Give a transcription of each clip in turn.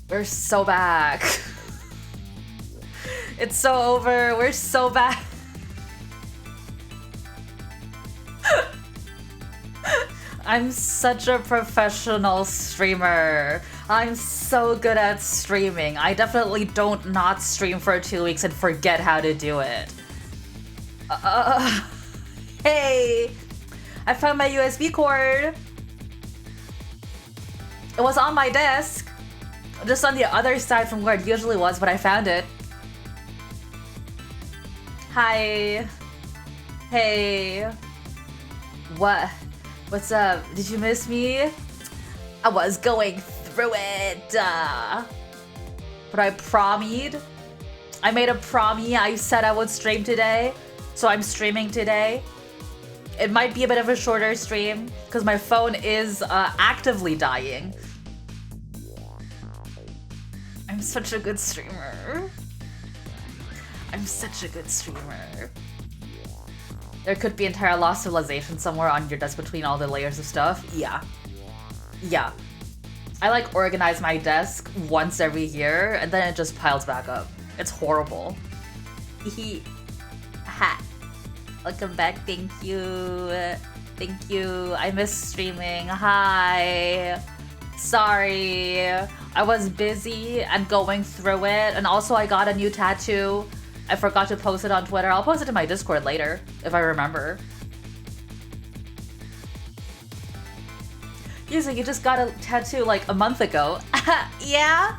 We're so back. It's so over. We're so back. I'm such a professional streamer. I'm so good at streaming. I definitely don't not stream for 2 weeks and forget how to do it. Hey! I found my USB cord. It was on my desk. Just on the other side from where it usually was, but I found it. Hi. Hey. What? What's up? Did you miss me? I was going through it. But I promised. I made a promise. I said I would stream today. So I'm streaming today. It might be a bit of a shorter stream because my phone is actively dying. I'm such a good streamer. I'm such a good streamer. There could be entire lost civilization somewhere on your desk between all the layers of stuff. Yeah. Yeah. I like organize my desk once every year and then it just piles back up. It's horrible. Ha. Welcome back. Thank you. Thank you. I miss streaming. Hi. Sorry. I was busy and going through it. And also I got a new tattoo. I forgot to post it on Twitter. I'll post it to my Discord later, if I remember. Yuzu, you just got a tattoo like a month ago. Yeah?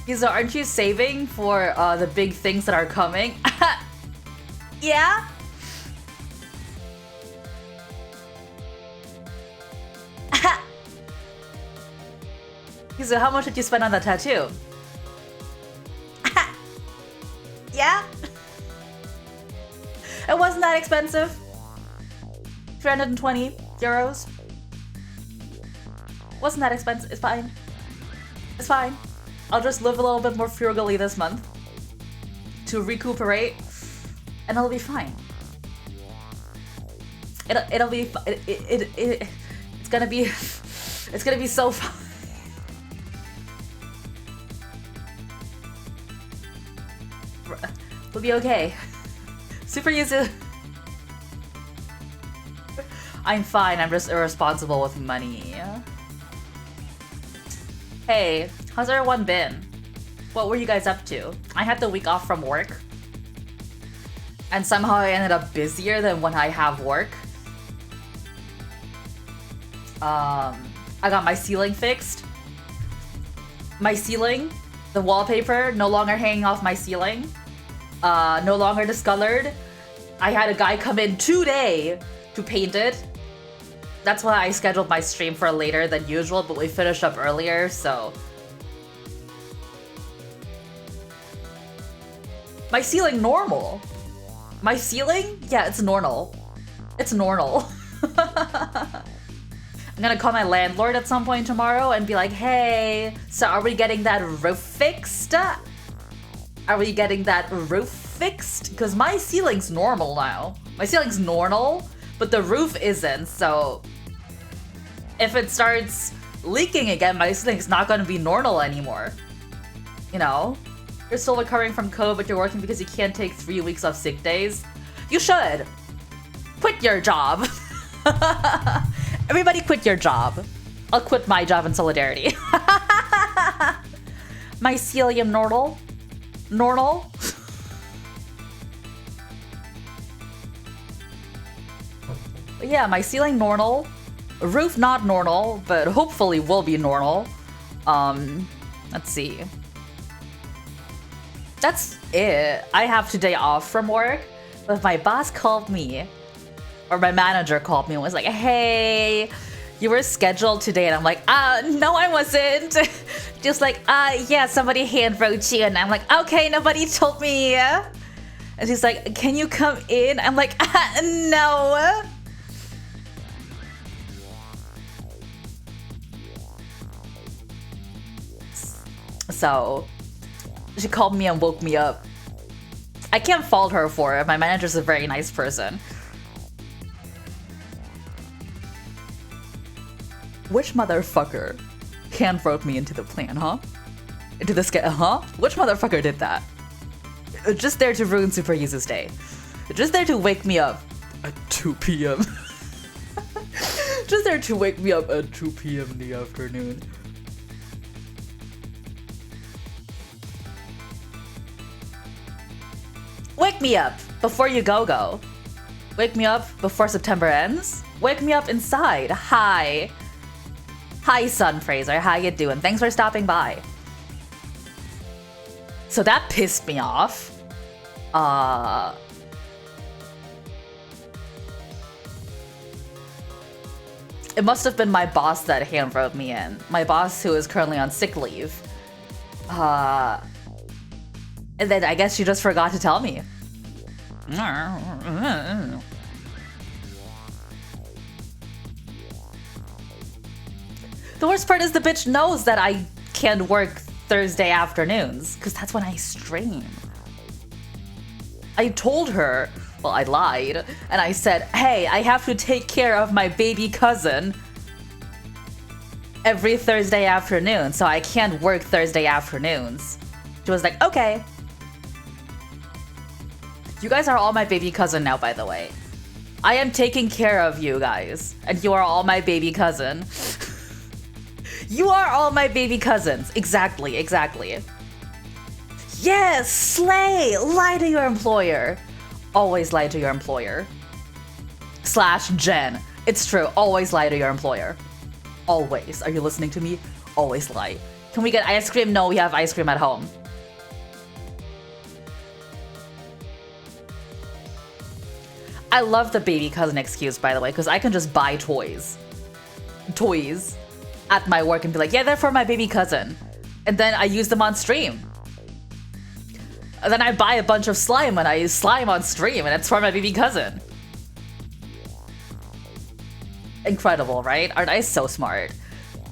Yuzu, aren't you saving for the big things that are coming? Yeah? Yuzu, how much did you spend on the tattoo? Yeah? It wasn't that expensive. 320 euros. Wasn't that expensive. It's fine. It's fine. I'll just live a little bit more frugally this month to recuperate, and it'll be fine. It'll be it's gonna be it's gonna be so fun. We'll be okay. Super Yuzu. I'm fine, I'm just irresponsible with money. Hey, how's everyone been? What were you guys up to? I had the week off from work. And somehow I ended up busier than when I have work. I got my ceiling fixed. My ceiling, the wallpaper, no longer hanging off my ceiling. No longer discolored. I had a guy come in today to paint it. That's why I scheduled my stream for later than usual, but we finished up earlier, so... My ceiling normal. My ceiling? Yeah, it's normal. It's normal. I'm gonna call my landlord at some point tomorrow and be like, hey, so are we getting that roof fixed? Are we getting that roof fixed? Because my ceiling's normal now. My ceiling's normal, but the roof isn't, so... If it starts leaking again, my ceiling's not gonna be normal anymore. You know? You're still recovering from COVID, but you're working because you can't take 3 weeks off sick days. You should! Quit your job! Everybody quit your job. I'll quit my job in solidarity. Mycelium normal. Normal. Yeah, my ceiling normal. Roof not normal, but hopefully will be normal. Let's see. That's it. I have today off from work, but my boss called me, or my manager called me and was like, hey, you were scheduled today. And I'm like, no, I wasn't. Just like, yeah, somebody hand wrote you. And I'm like, okay, nobody told me. And she's like, can you come in? I'm like, no. So she called me and woke me up. I can't fault her for it. My manager's a very nice person. Which motherfucker? hand wrote me into the plan, huh? Into the skit, huh? Which motherfucker did that? Just there to ruin Super Yuzu's day. Just there to wake me up at 2 p.m. Just there to wake me up at 2 p.m. in the afternoon. Wake me up before you go. Wake me up before September ends. Wake me up inside. Hi. Hi, Sun Fraser. How you doing? Thanks for stopping by. So that pissed me off. It must have been my boss that hand wrote me in. My boss who is currently on sick leave. And then I guess she just forgot to tell me. The worst part is the bitch knows that I can't work Thursday afternoons, because that's when I stream. I told her, well, I lied, and I said, hey, I have to take care of my baby cousin every Thursday afternoon, so I can't work Thursday afternoons. She was like, okay. You guys are all my baby cousin now, by the way. I am taking care of you guys, and you are all my baby cousin. You are all my baby cousins. Exactly. Yes, slay! Lie to your employer. Always lie to your employer. / Jen. It's true, always lie to your employer. Always. Are you listening to me? Always lie. Can we get ice cream? No, we have ice cream at home. I love the baby cousin excuse, by the way, because I can just buy toys at my work and be like, yeah, they're for my baby cousin. And then I use them on stream. And then I buy a bunch of slime and I slime on stream and it's for my baby cousin. Incredible, right? Aren't I so smart?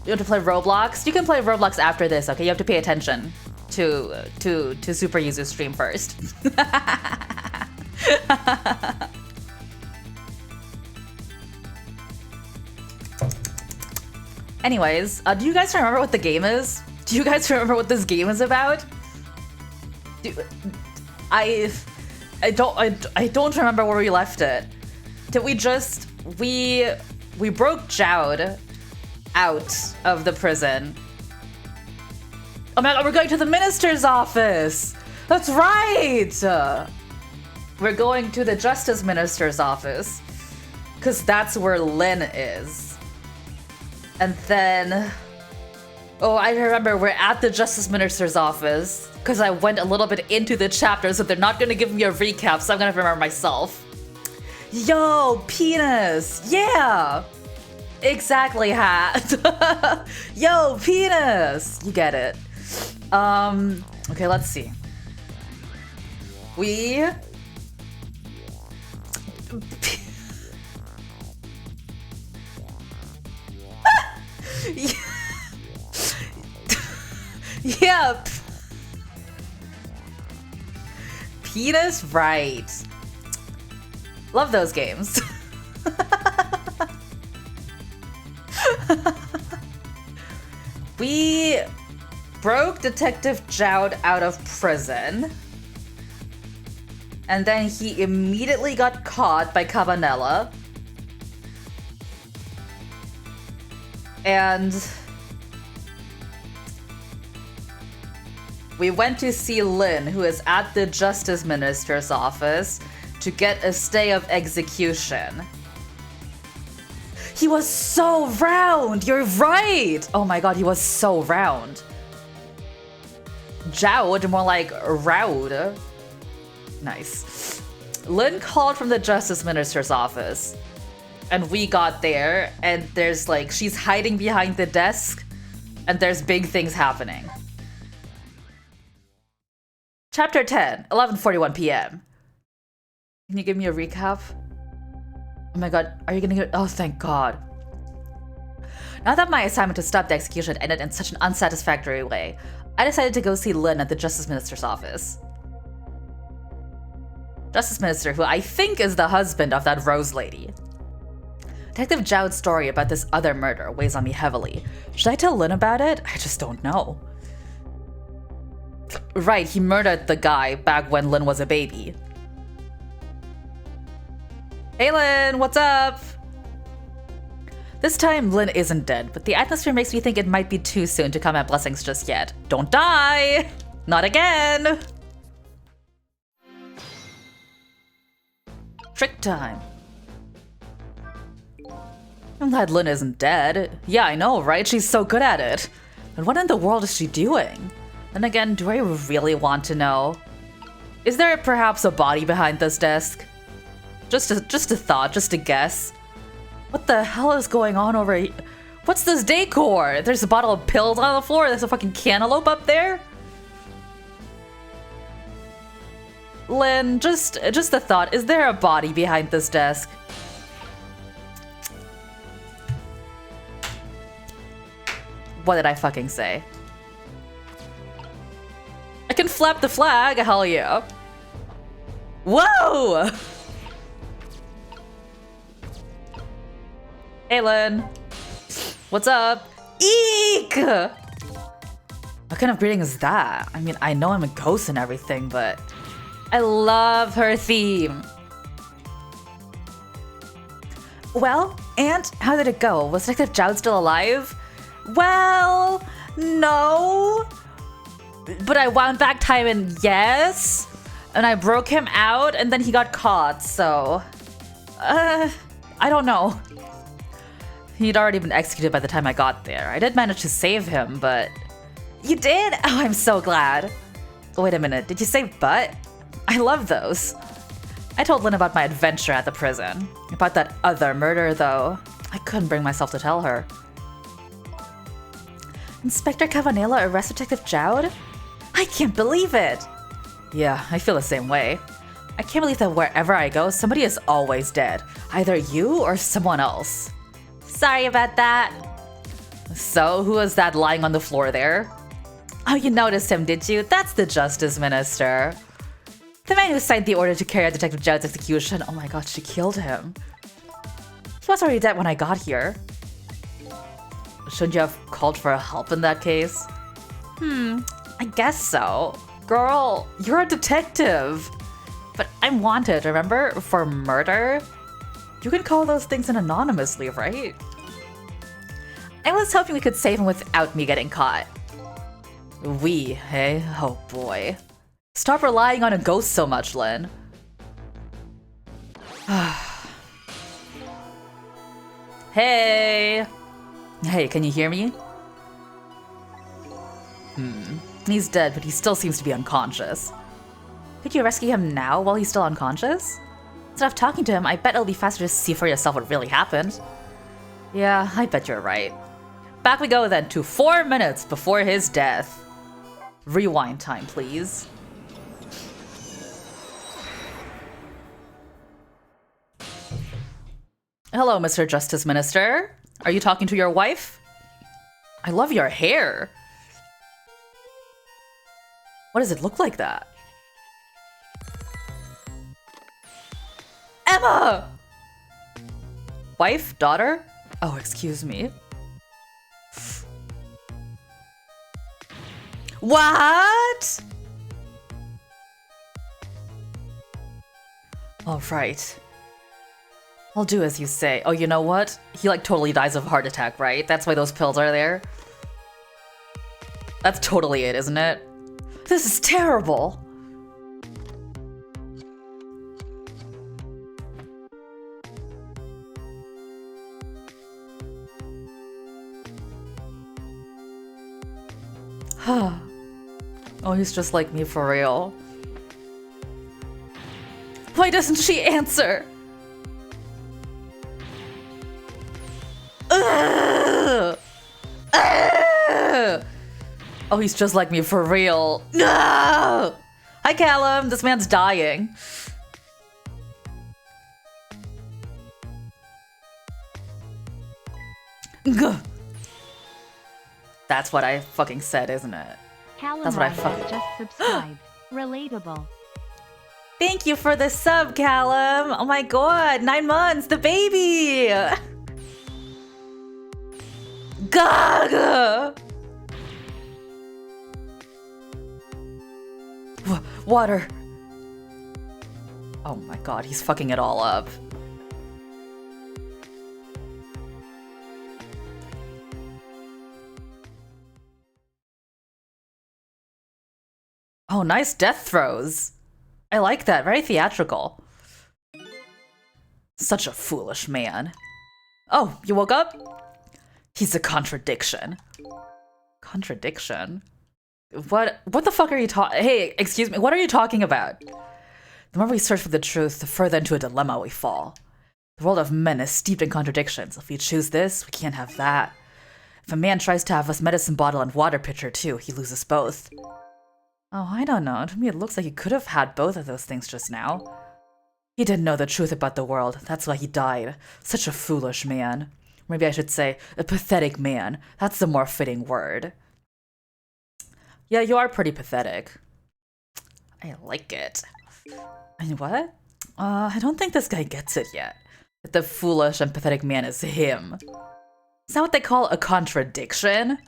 You want to play Roblox? You can play Roblox after this, okay? You have to pay attention to Super Yuzu's stream first. Anyways, do you guys remember what the game is? Do you guys remember what this game is about? I don't remember where we left it. Did we just we broke Jowd out of the prison? Oh my god, we're going to the minister's office! That's right! We're going to the justice minister's office. Because that's where Lin is. And then... Oh, I remember we're at the justice minister's office. Because I went a little bit into the chapter, so they're not going to give me a recap, so I'm going to remember myself. Yo, penis! Yeah! Exactly, Hat. Yo, penis! You get it. Okay, let's see. We... Yep. Penis, right. Love those games. We broke Detective Jowd out of prison. And then he immediately got caught by Cabanela. And we went to see Lin, who is at the Justice Minister's office, to get a stay of execution. He was so round! You're right! Oh my god, he was so round. Jowd, more like Rowd. Nice. Lin called from the Justice Minister's office. And we got there, and there's like, she's hiding behind the desk, and there's big things happening. Chapter 10, 11:41 p.m. Can you give me a recap? Oh my god, are you gonna get... Oh, thank god. Now that my assignment to stop the execution ended in such an unsatisfactory way, I decided to go see Lin at the Justice Minister's office. Justice Minister, who I think is the husband of that Rose lady. Detective Jowd's story about this other murder weighs on me heavily. Should I tell Lynn about it? I just don't know. Right, he murdered the guy back when Lynn was a baby. Hey Lynn, what's up? This time, Lynn isn't dead, but the atmosphere makes me think it might be too soon to come at blessings just yet. Don't die! Not again! Trick time. I'm glad Lynn isn't dead. Yeah, I know, right? She's so good at it. But what in the world is she doing? And again, do I really want to know? Is there perhaps a body behind this desk? Just a thought, just a guess. What the hell is going on over here? What's this decor? There's a bottle of pills on the floor. There's a fucking cantaloupe up there. Lynn, just a thought. Is there a body behind this desk? What did I fucking say? I can flap the flag. Hell yeah. Whoa! Hey, Lynn. What's up? Eek! What kind of greeting is that? I mean, I know I'm a ghost and everything, but I love her theme. Well, Aunt, how did it go? Was Detective Jowd still alive? Well, no. But I wound back time and yes. And I broke him out and then he got caught, so... I don't know. He'd already been executed by the time I got there. I did manage to save him, but... You did? Oh, I'm so glad. Wait a minute, did you say but? I love those. I told Lynn about my adventure at the prison. About that other murder, though. I couldn't bring myself to tell her. Inspector Cavanella arrested Detective Jowd? I can't believe it! Yeah, I feel the same way. I can't believe that wherever I go, somebody is always dead. Either you or someone else. Sorry about that. So, who was that lying on the floor there? Oh, you noticed him, did you? That's the Justice Minister. The man who signed the order to carry out Detective Jowd's execution. Oh my god, she killed him. He was already dead when I got here. Shouldn't you have called for help in that case? I guess so. Girl, you're a detective. But I'm wanted, remember? For murder? You can call those things in anonymously, right? I was hoping we could save him without me getting caught. We, hey? Oh boy. Stop relying on a ghost so much, Lynn. Hey! Hey, can you hear me? He's dead, but he still seems to be unconscious. Could you rescue him now while he's still unconscious? Instead of talking to him, I bet it'll be faster to see for yourself what really happened. Yeah, I bet you're right. Back we go then to 4 minutes before his death. Rewind time, please. Hello, Mr. Justice Minister. Are you talking to your wife? I love your hair. What does it look like that? Emma! Wife? Daughter? Oh, excuse me. What? All right. I'll do as you say. Oh, you know what? He like totally dies of a heart attack, right? That's why those pills are there. That's totally it, isn't it? This is terrible. Oh, he's just like me for real. Why doesn't she answer? Ugh! Ugh! Oh, he's just like me for real. No! Hi, Callum. This man's dying. Gah. That's what I fucking said, isn't it? Callum That's what I Rogers fucking... just subscribed. Relatable. Thank you for the sub, Callum. Oh my god, 9 months, the baby. God! Water. Oh my god, he's fucking it all up. Oh, nice death throws. I like that, very theatrical. Such a foolish man. Oh, you woke up? He's a contradiction. Contradiction? What the fuck are you talking? Hey, excuse me, what are you talking about? The more we search for the truth, the further into a dilemma we fall. The world of men is steeped in contradictions. If we choose this, we can't have that. If a man tries to have us medicine bottle and water pitcher too, he loses both. Oh, I don't know. To me, it looks like he could have had both of those things just now. He didn't know the truth about the world. That's why he died. Such a foolish man. Maybe I should say, a pathetic man. That's the more fitting word. Yeah, you are pretty pathetic. I like it. I mean, what? I don't think this guy gets it yet. That the foolish and pathetic man is him. Is that what they call a contradiction?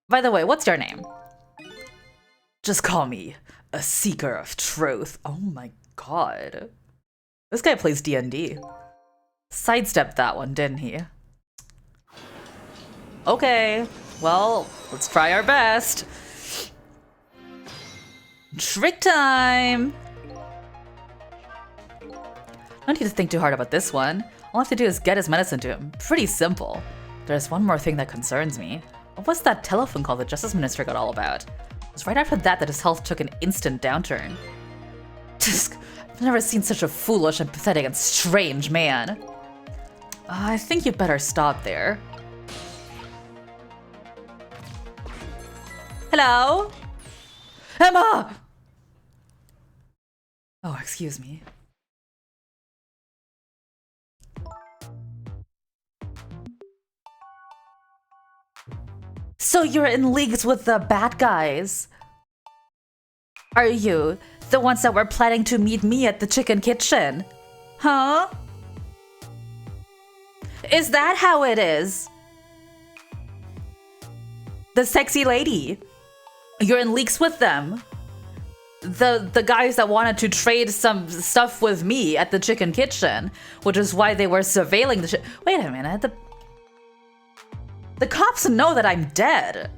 By the way, what's your name? Just call me a seeker of truth. Oh my god. This guy plays D&D. Sidestepped that one, didn't he? Okay, well, let's try our best. Trick time! Don't need to think too hard about this one. All I have to do is get his medicine to him. Pretty simple. There's one more thing that concerns me. What was that telephone call the Justice Minister got all about? It was right after that his health took an instant downturn. I've never seen such a foolish and pathetic and strange man. I think you'd better stop there. Hello? Emma! Oh, excuse me. So you're in leagues with the bad guys? Are you? The ones that were planning to meet me at the chicken kitchen? Huh? Is that how it is? The sexy lady. You're in leagues with them. The guys that wanted to trade some stuff with me at the chicken kitchen, which is why they were surveilling the Wait a minute, the cops know that I'm dead.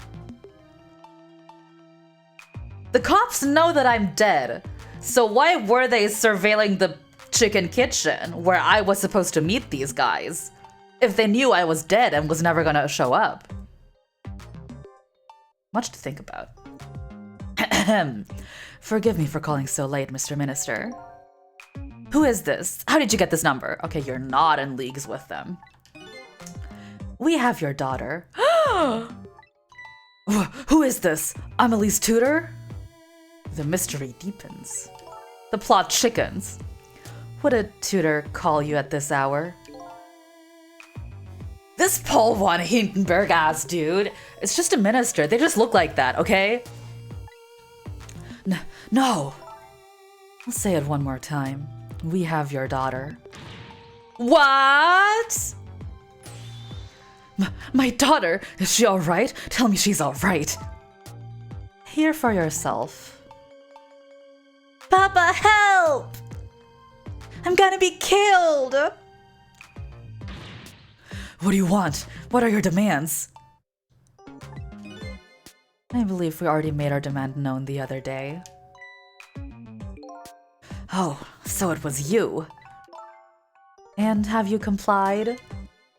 The cops know that I'm dead. So why were they surveilling the chicken kitchen where I was supposed to meet these guys if they knew I was dead and was never gonna show up? Much to think about. Forgive me for calling so late, Mr. Minister. Who is this? How did you get this number? Okay, you're not in leagues with them. We have your daughter. Who is this? Amelie's tutor? The mystery deepens. The plot chickens. Would a tutor call you at this hour? This Paul von Hindenburg ass dude. It's just a minister. They just look like that, okay? No. I'll say it one more time. We have your daughter. What? My daughter? Is she alright? Tell me she's alright. Hear for yourself. Papa, help! I'm gonna be killed! What do you want? What are your demands? I believe we already made our demand known the other day. Oh, so it was you. And have you complied?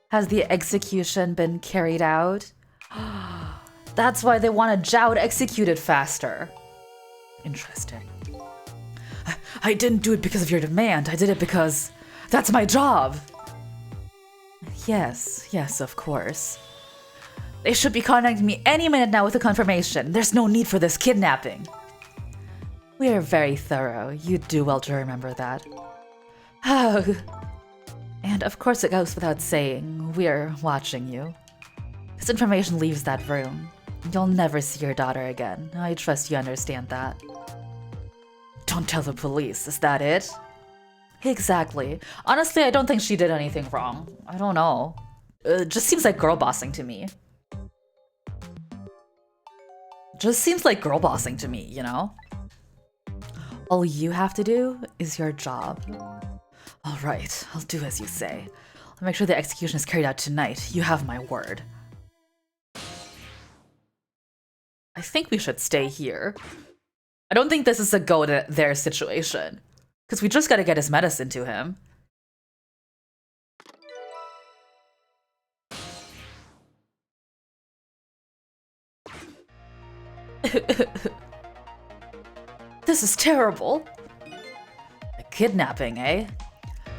Has the execution been carried out? That's why they want a Joud executed faster. Interesting. I didn't do it because of your demand. I did it because that's my job. Yes, of course. They should be contacting me any minute now with a confirmation. There's no need for this kidnapping. We are very thorough. You do well to remember that. Oh. And of course it goes without saying, we're watching you. This information leaves that room. You'll never see your daughter again. I trust you understand that. Don't tell the police, is that it? Exactly. Honestly, I don't think she did anything wrong. I don't know. It just seems like girl bossing to me. Just seems like girl bossing to me, you know? All you have to do is your job. All right, I'll do as you say. I'll make sure the execution is carried out tonight. You have my word. I think we should stay here. I don't think this is a go to their situation. Because we just gotta get his medicine to him. This is terrible. A kidnapping, eh?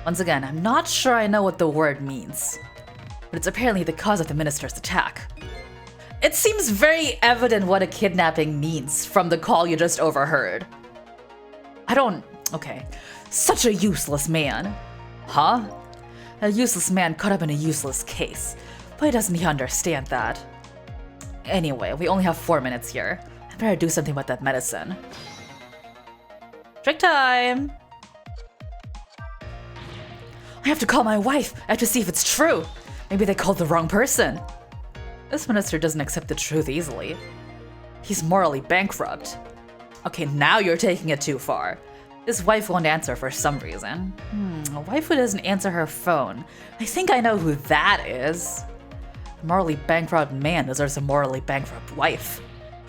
Once again, I'm not sure I know what the word means, but it's apparently the cause of the minister's attack. It seems very evident what a kidnapping means from the call you just overheard. Okay. Such a useless man. Huh? A useless man caught up in a useless case. Why doesn't he understand that? Anyway, we only have 4 minutes here. I better do something about that medicine. Trick time! I have to call my wife. I have to see if it's true. Maybe they called the wrong person. This minister doesn't accept the truth easily. He's morally bankrupt. Okay, now you're taking it too far. His wife won't answer for some reason. A wife who doesn't answer her phone. I think I know who that is. A morally bankrupt man deserves a morally bankrupt wife.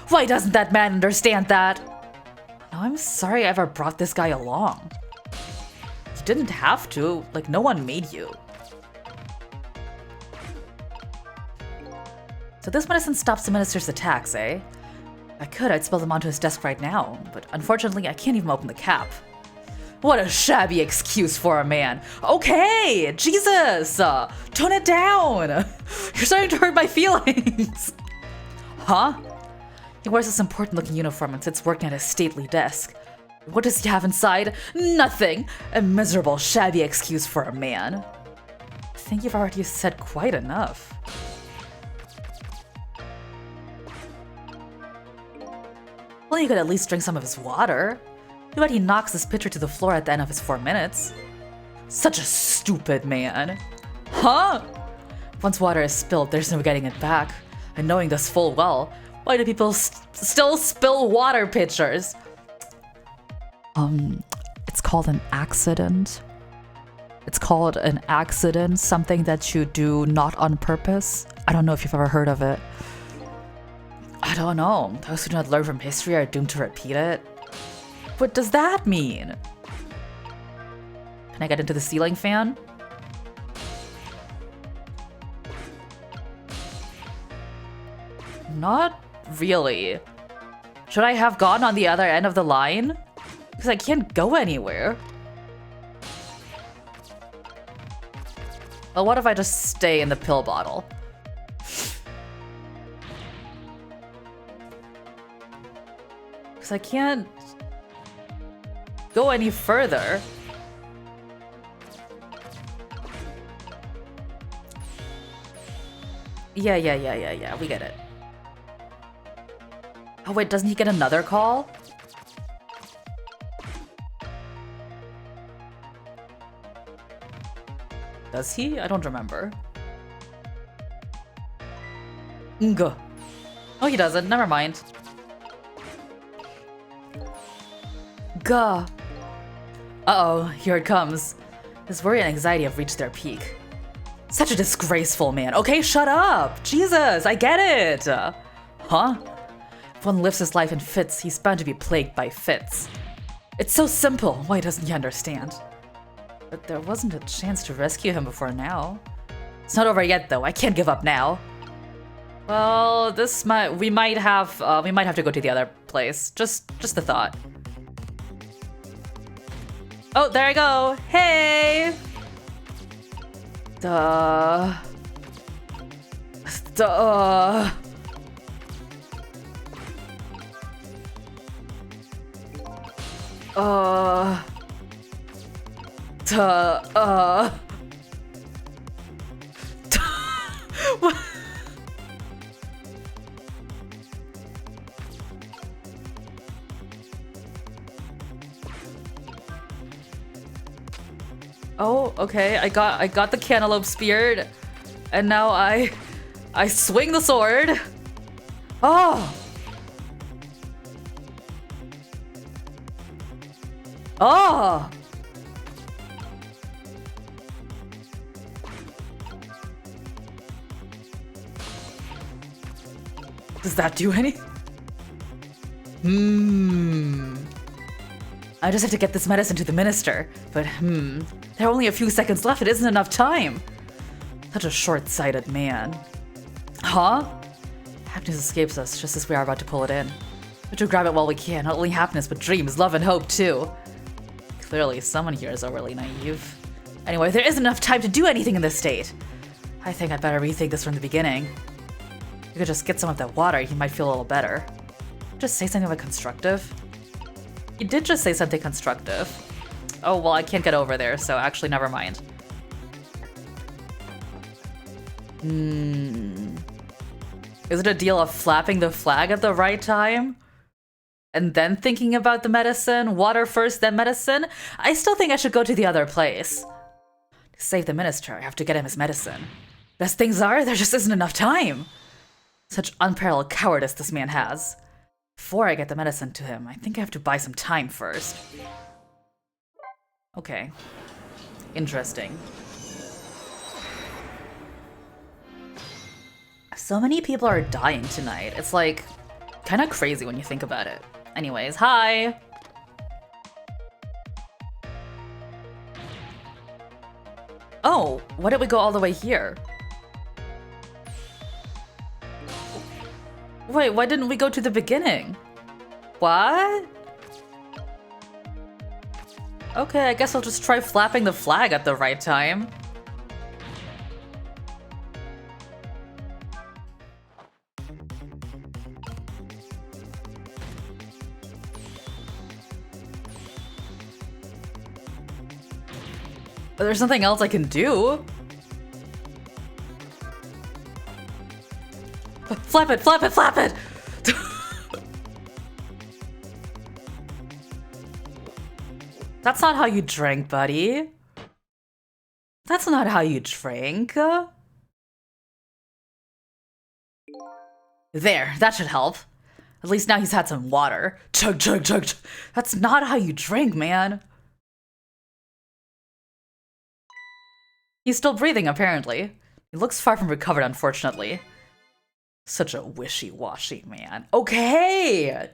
Why doesn't that man understand that? No, I'm sorry I ever brought this guy along. You didn't have to. Like, no one made you. So this medicine stops the minister's attacks, eh? If I could, I'd spill them onto his desk right now, but unfortunately I can't even open the cap. What a shabby excuse for a man. Okay, Jesus, tone it down. You're starting to hurt my feelings. Huh? He wears this important looking uniform and sits working at his stately desk. What does he have inside? Nothing. A miserable, shabby excuse for a man. I think you've already said quite enough. Well, you could at least drink some of his water. Too bad he knocks his pitcher to the floor at the end of his 4 minutes. Such a stupid man. Huh? Once water is spilled, there's no getting it back. And knowing this full well, why do people still spill water pitchers? It's called an accident. It's called an accident, something that you do not on purpose. I don't know if you've ever heard of it. I don't know. Those who do not learn from history are doomed to repeat it. What does that mean? Can I get into the ceiling fan? Not really. Should I have gone on the other end of the line? Because I can't go anywhere. Well, what if I just stay in the pill bottle? Because I can't go any further. Yeah, we get it. Oh wait, doesn't he get another call? Does he? I don't remember. Ngo. Oh, he doesn't. Never mind. Gah. Uh-oh, here it comes. His worry and anxiety have reached their peak. Such a disgraceful man. Okay, shut up! Jesus, I get it! Huh? If one lives his life in fits, he's bound to be plagued by fits. It's so simple, why doesn't he understand? But there wasn't a chance to rescue him before now. It's not over yet, though. I can't give up now. Well, we might have to go to the other place. Just a thought. Oh, there I go. Hey! Duh. What? Oh, okay. I got the cantaloupe spear. And now I swing the sword. Oh! Oh! Does that do anything? I just have to get this medicine to the minister. But there are only a few seconds left. It isn't enough time. Such a short-sighted man. Huh? Happiness escapes us just as we are about to pull it in. We have to grab it while we can. Not only happiness, but dreams, love, and hope, too. Clearly, someone here is overly naive. Anyway, there isn't enough time to do anything in this state. I think I'd better rethink this from the beginning. You could just get some of that water, he might feel a little better. Just say something about constructive. You did just say something constructive. Oh, well, I can't get over there, so actually, never mind. Is it a deal of flapping the flag at the right time? And then thinking about the medicine? Water first, then medicine? I still think I should go to the other place. To save the minister, I have to get him his medicine. As things are, there just isn't enough time. Such unparalleled cowardice this man has. Before I get the medicine to him, I think I have to buy some time first. Okay. Interesting. So many people are dying tonight. It's like kind of crazy when you think about it. Anyways, hi! Oh, why did we go all the way here? Wait, why didn't we go to the beginning? What? Okay, I guess I'll just try flapping the flag at the right time. There's nothing else I can do. Flap it, flap it, flap it! That's not how you drink, buddy. That's not how you drink. There, that should help. At least now he's had some water. Chug, chug, chug, chug. That's not how you drink, man. He's still breathing, apparently. He looks far from recovered, unfortunately. Such a wishy-washy man. Okay!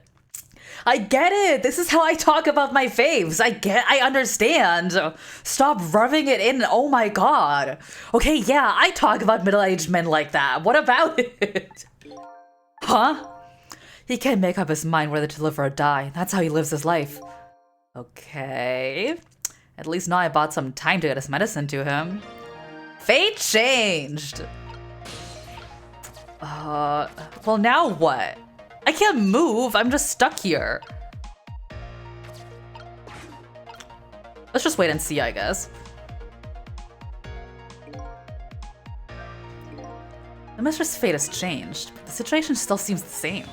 I get it! This is how I talk about my faves. I understand. Stop rubbing it in. Oh my god. Okay, yeah, I talk about middle-aged men like that. What about it? Huh? He can't make up his mind whether to live or die. That's how he lives his life. Okay. At least now I bought some time to get his medicine to him. Fate changed! Well now what? I can't move, I'm just stuck here. Let's just wait and see, I guess. The mistress' fate has changed, but the situation still seems the same.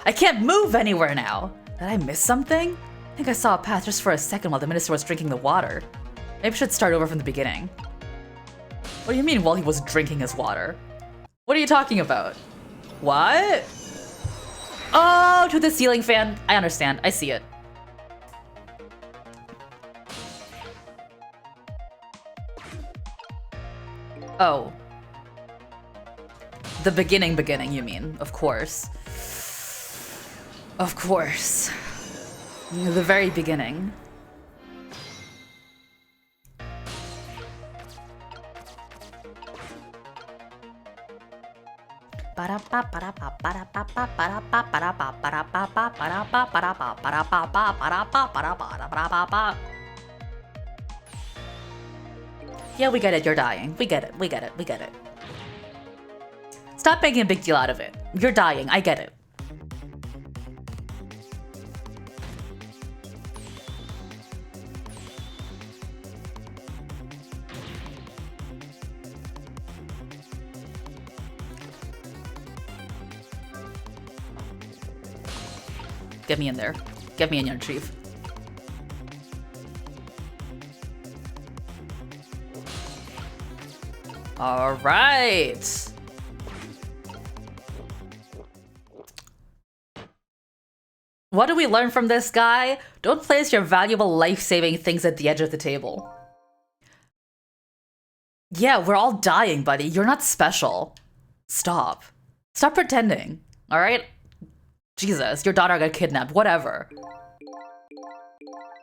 I can't move anywhere now! Did I miss something? I think I saw a path just for a second while the minister was drinking the water. Maybe I should start over from the beginning. What do you mean while he was drinking his water? What are you talking about? What? Oh, to the ceiling fan. I understand. I see it. Oh. The beginning, you mean. Of course. Of course. The very beginning. Yeah, we get it, you're dying. We get it, we get it, we get it. Stop making a big deal out of it. You're dying, I get it. Get me in there. Get me in your chief. All right. What do we learn from this guy? Don't place your valuable life-saving things at the edge of the table. Yeah, we're all dying, buddy. You're not special. Stop. Stop pretending, all right? Jesus, your daughter got kidnapped, whatever.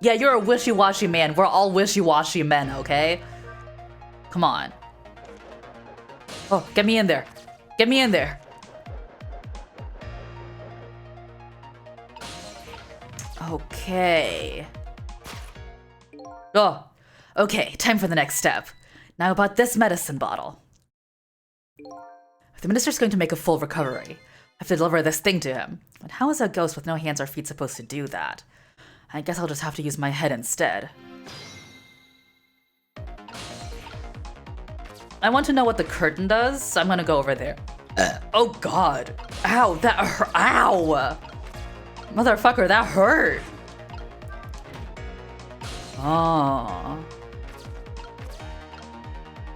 Yeah, you're a wishy-washy man. We're all wishy-washy men, okay? Come on. Oh, get me in there. Get me in there. Okay. Oh, okay, time for the next step. Now about this medicine bottle. The minister's going to make a full recovery. I have to deliver this thing to him. But how is a ghost with no hands or feet supposed to do that? I guess I'll just have to use my head instead. I want to know what the curtain does, so I'm gonna go over there. Oh god. Ow, that hurt. Ow! Motherfucker, that hurt. Oh.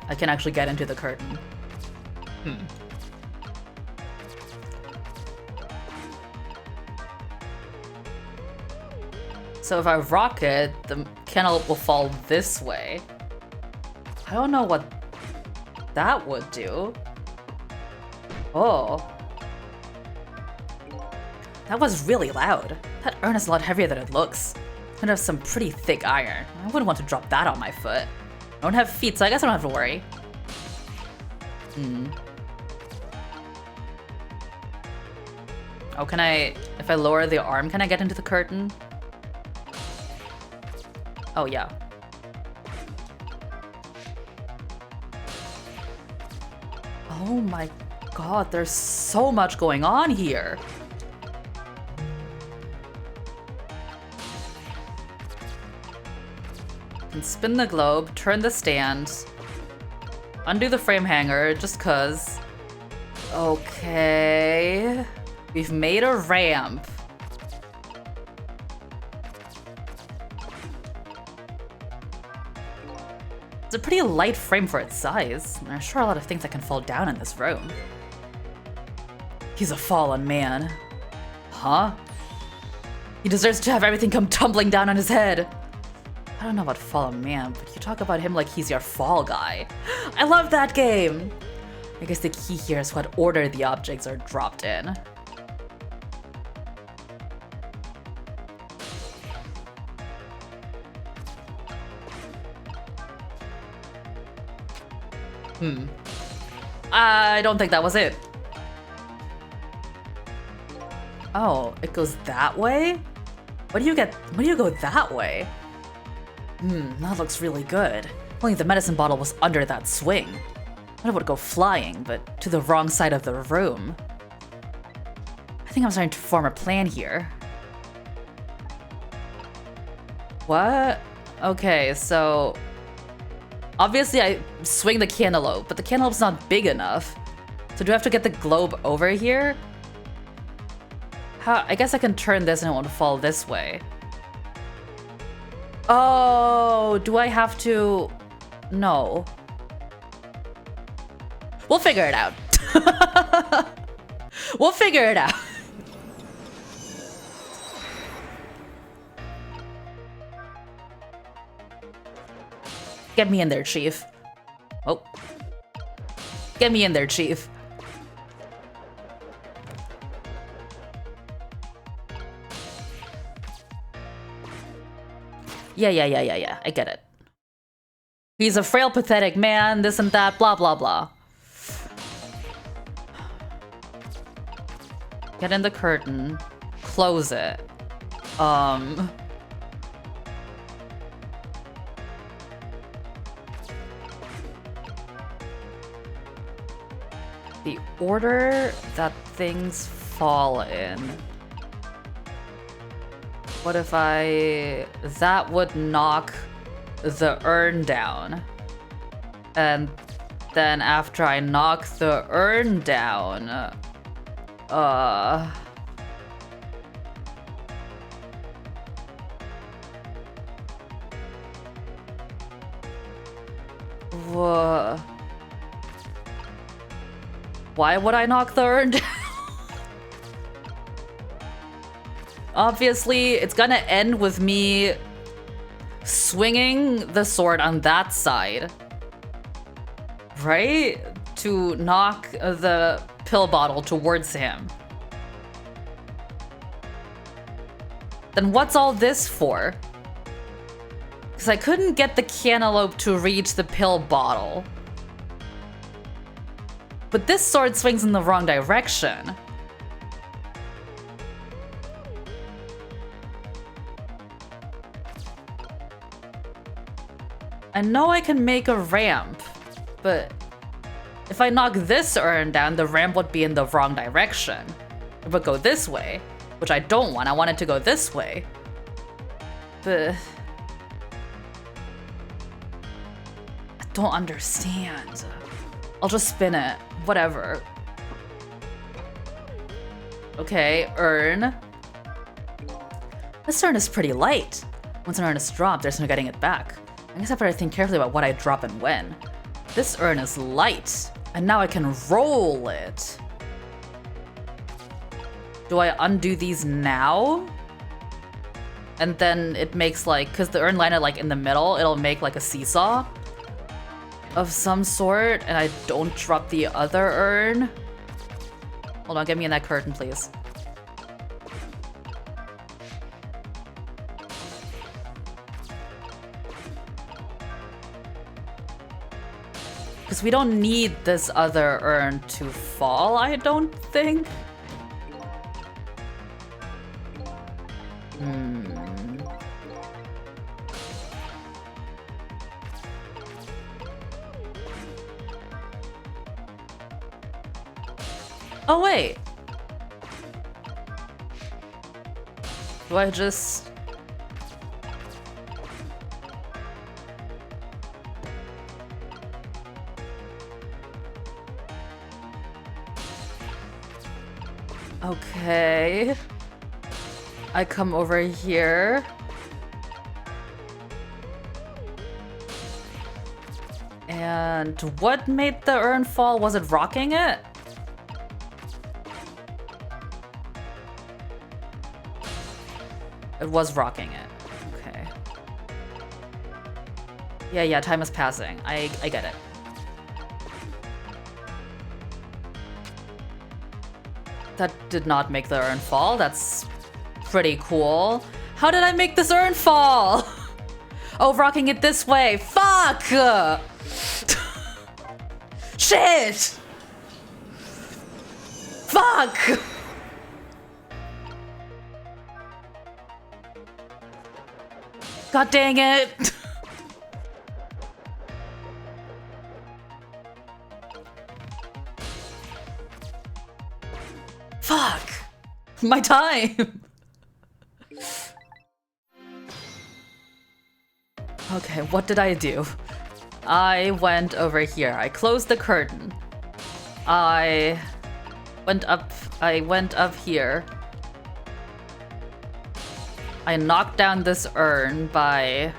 I can actually get into the curtain. So if I rock it, the cantaloupe will fall this way. I don't know what that would do. Oh. That was really loud. That urn is a lot heavier than it looks. It has some pretty thick iron. I wouldn't want to drop that on my foot. I don't have feet, so I guess I don't have to worry. Oh, can I... If I lower the arm, can I get into the curtain? Oh, yeah. Oh my god, there's so much going on here. And spin the globe, turn the stand, undo the frame hanger, just cuz. Okay. We've made a ramp. It's a pretty light frame for its size. There are sure a lot of things that can fall down in this room. He's a fallen man. Huh? He deserves to have everything come tumbling down on his head. I don't know about fallen man, but you talk about him like he's your fall guy. I love that game! I guess the key here is what order the objects are dropped in. I don't think that was it. Oh, it goes that way? What do you go that way? That looks really good. Only the medicine bottle was under that swing. I would go flying, but to the wrong side of the room. I think I'm starting to form a plan here. What? Okay, so... Obviously I swing the cantaloupe, but the cantaloupe's not big enough. So do I have to get the globe over here? I guess I can turn this and it won't fall this way. Oh, do I have to... No. We'll figure it out. We'll figure it out. Get me in there, Chief. Oh. Get me in there, Chief. Yeah. I get it. He's a frail, pathetic man, this and that, blah, blah, blah. Get in the curtain. Close it. The order that things fall in. What if that would knock the urn down. And then after I knock the urn down, Why would I knock the urn down? Obviously, it's gonna end with me swinging the sword on that side. Right? To knock the pill bottle towards him. Then what's all this for? Because I couldn't get the cantaloupe to reach the pill bottle. But this sword swings in the wrong direction. I know I can make a ramp, but if I knock this urn down, the ramp would be in the wrong direction. It would go this way, which I don't want. I want it to go this way. But I don't understand. I'll just spin it. Whatever. Okay, urn. This urn is pretty light. Once an urn is dropped, there's no getting it back. I guess I better think carefully about what I drop and when. This urn is light, and now I can roll it. Do I undo these now? And then it makes like, because the urn landed like in the middle, it'll make like a seesaw of some sort, and I don't drop the other urn. Hold on, get me in that curtain, please. Because we don't need this other urn to fall, I don't think. Oh, wait. Do I just... Okay. I come over here. And what made the urn fall? Was it rocking it? It was rocking it. Okay. Yeah, time is passing. I get it. That did not make the urn fall. That's pretty cool. How did I make this urn fall? Oh, rocking it this way. Fuck! Shit! Fuck! God dang it! Fuck! My time! Okay, what did I do? I went over here. I closed the curtain. I went up here. I knocked down this urn by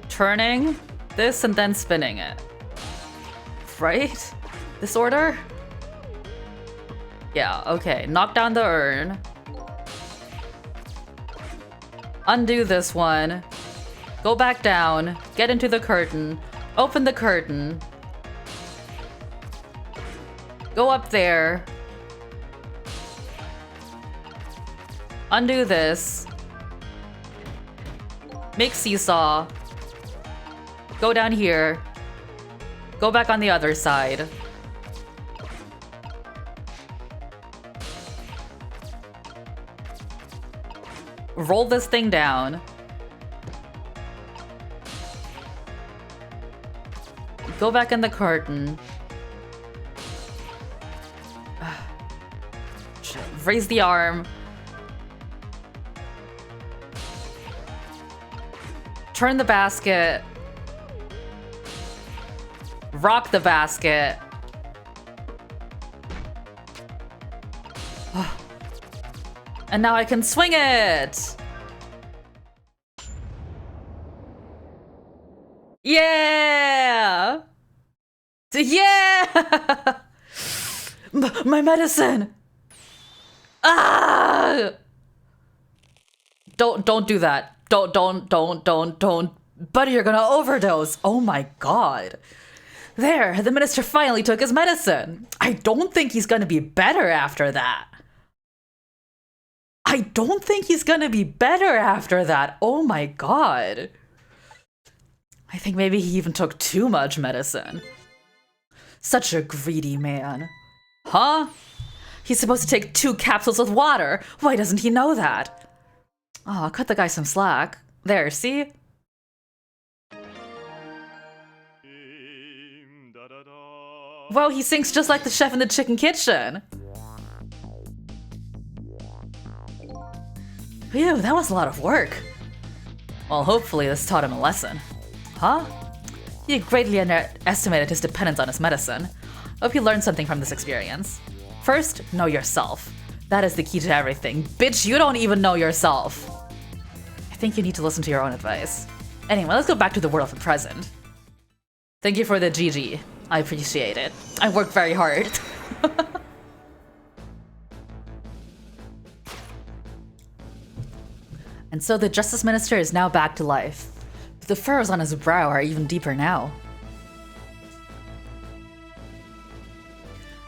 turning this and then spinning it. Right? This order? Yeah, okay. Knock down the urn. Undo this one. Go back down. Get into the curtain. Open the curtain. Go up there. Undo this. Make seesaw. Go down here. Go back on the other side. Roll this thing down. Go back in the curtain. Raise the arm. Turn the basket. Rock the basket. And now I can swing it! Yeah! Yeah! My medicine! Ah! Don't do that. Don't. Buddy, you're gonna overdose. Oh my god. There, the minister finally took his medicine. I don't think he's gonna be better after that. Oh my god. I think maybe he even took too much medicine. Such a greedy man. Huh? He's supposed to take 2 capsules with water. Why doesn't he know that? Oh, cut the guy some slack. There, see? Whoa, he sings just like the chef in the chicken kitchen. Phew, that was a lot of work. Well, hopefully this taught him a lesson. Huh? He greatly underestimated his dependence on his medicine. Hope you learned something from this experience. First, know yourself. That is the key to everything. Bitch, you don't even know yourself. I think you need to listen to your own advice. Anyway, let's go back to the world of the present. Thank you for the GG. I appreciate it. I worked very hard. And so the Justice Minister is now back to life. But the furrows on his brow are even deeper now.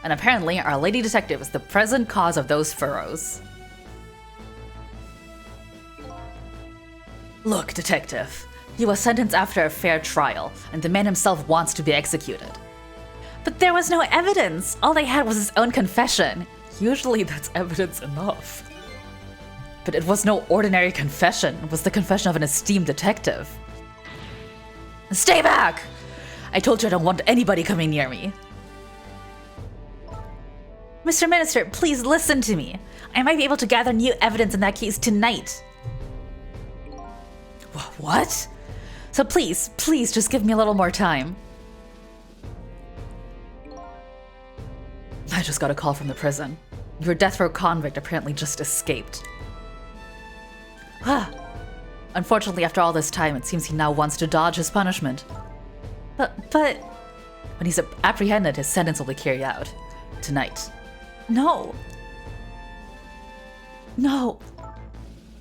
And apparently, our lady detective is the present cause of those furrows. Look, detective. He was sentenced after a fair trial, and the man himself wants to be executed. But there was no evidence. All they had was his own confession. Usually that's evidence enough. But it was no ordinary confession. It was the confession of an esteemed detective. Stay back! I told you I don't want anybody coming near me. Mr. Minister, please listen to me. I might be able to gather new evidence in that case tonight. What? So please just give me a little more time. I just got a call from the prison. Your death row convict apparently just escaped. Unfortunately, after all this time, it seems he now wants to dodge his punishment. But when he's apprehended, his sentence will be carried out. Tonight. No.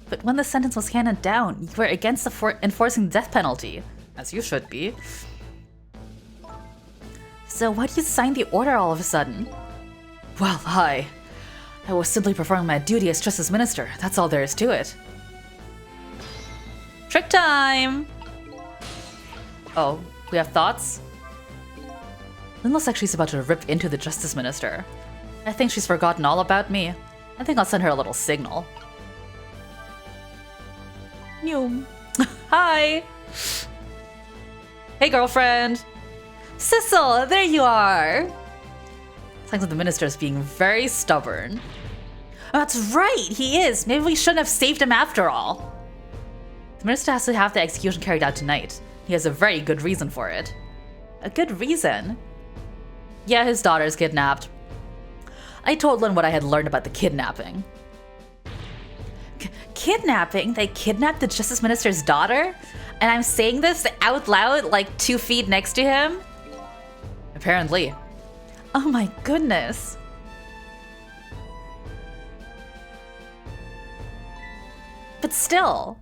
But when the sentence was handed down, you were against enforcing the death penalty. As you should be. So why do you sign the order all of a sudden? Well, I was simply performing my duty as Justice Minister. That's all there is to it. Trick time! Oh, we have thoughts? Lynn looks like she's about to rip into the Justice Minister. I think she's forgotten all about me. I think I'll send her a little signal. Noom. Hi! Hey, girlfriend! Sissel, there you are! Sounds like the minister's being very stubborn. That's right, he is! Maybe we shouldn't have saved him after all. The minister has to have the execution carried out tonight. He has a very good reason for it. A good reason? Yeah, his daughter's kidnapped. I told Lynn what I had learned about the kidnapping. Kidnapping? They kidnapped the Justice Minister's daughter? And I'm saying this out loud, like 2 feet next to him? Apparently. Oh my goodness. But still.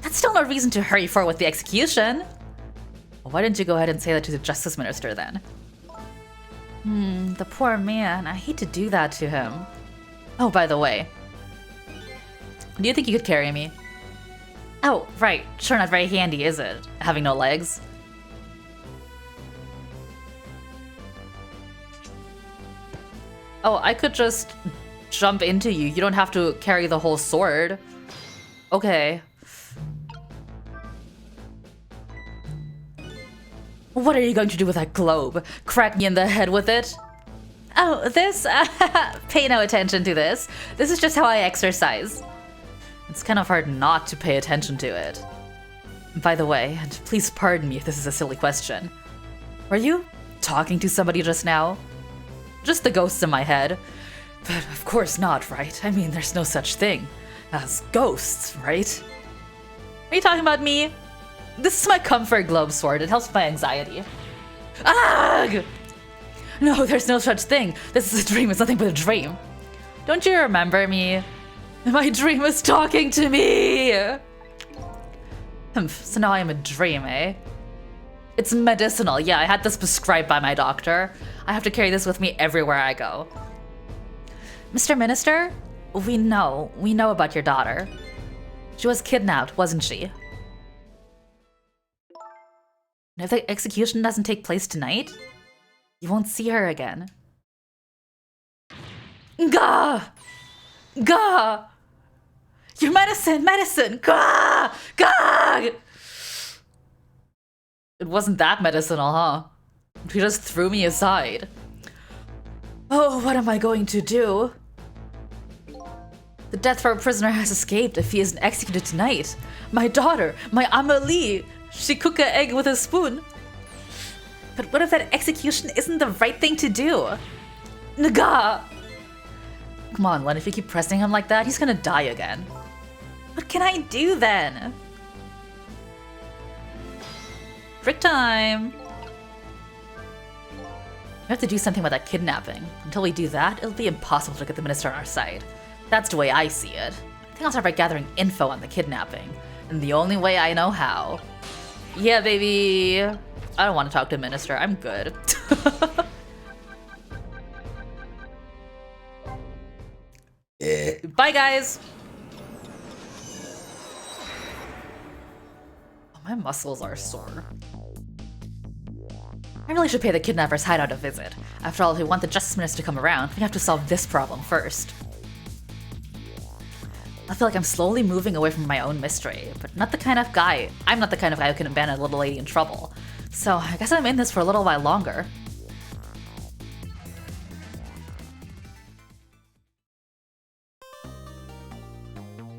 That's still no reason to hurry forward with the execution. Well, why didn't you go ahead and say that to the Justice Minister then? The poor man. I hate to do that to him. Oh, by the way. Do you think you could carry me? Oh, right. Sure not very handy, is it? Having no legs? Oh, I could just jump into you. You don't have to carry the whole sword. Okay. What are you going to do with that globe? Crack me in the head with it? Oh, this? Pay no attention to this. This is just how I exercise. It's kind of hard not to pay attention to it. By the way, and please pardon me if this is a silly question. Were you talking to somebody just now? Just the ghosts in my head. But of course not, right? I mean, there's no such thing as ghosts, right? Are you talking about me? This is my comfort globe sword. It helps with my anxiety. Ah! No, there's no such thing. This is a dream. It's nothing but a dream. Don't you remember me? My dream is talking to me. So now I'm a dream, eh? It's medicinal. Yeah, I had this prescribed by my doctor. I have to carry this with me everywhere I go. Mr. Minister, we know about your daughter. She was kidnapped, wasn't she? And if the execution doesn't take place tonight, you won't see her again. Gah! Gah! Your medicine! Gah! Gah! It wasn't that medicinal, huh? He just threw me aside. Oh, what am I going to do? The death row prisoner has escaped if he isn't executed tonight. My daughter, my Amelie, she cooked an egg with a spoon. But what if that execution isn't the right thing to do? Naga! Come on, Len, if you keep pressing him like that, he's gonna die again. What can I do then? Trick time! We have to do something about that kidnapping. Until we do that, it'll be impossible to get the minister on our side. That's the way I see it. I think I'll start by gathering info on the kidnapping. And the only way I know how. Yeah, baby. I don't want to talk to the minister. I'm good. Bye, guys. Oh, my muscles are sore. I really should pay the kidnapper's hideout a visit. After all, if we want the Justice Minister to come around, we have to solve this problem first. I feel like I'm slowly moving away from my own mystery, but I'm not the kind of guy who can abandon a little lady in trouble. So I guess I'm in this for a little while longer.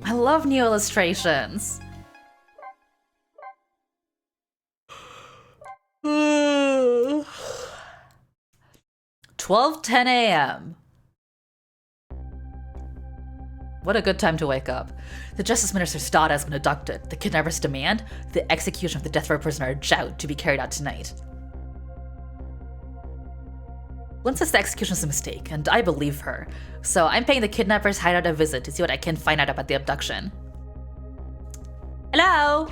I love new illustrations. 12:10 a.m. What a good time to wake up. The Justice Minister's daughter has been abducted. The kidnappers demand the execution of the death row prisoner Zhao to be carried out tonight. Lynn says the execution is a mistake, and I believe her. So I'm paying the kidnappers hideout a visit to see what I can find out about the abduction. Hello?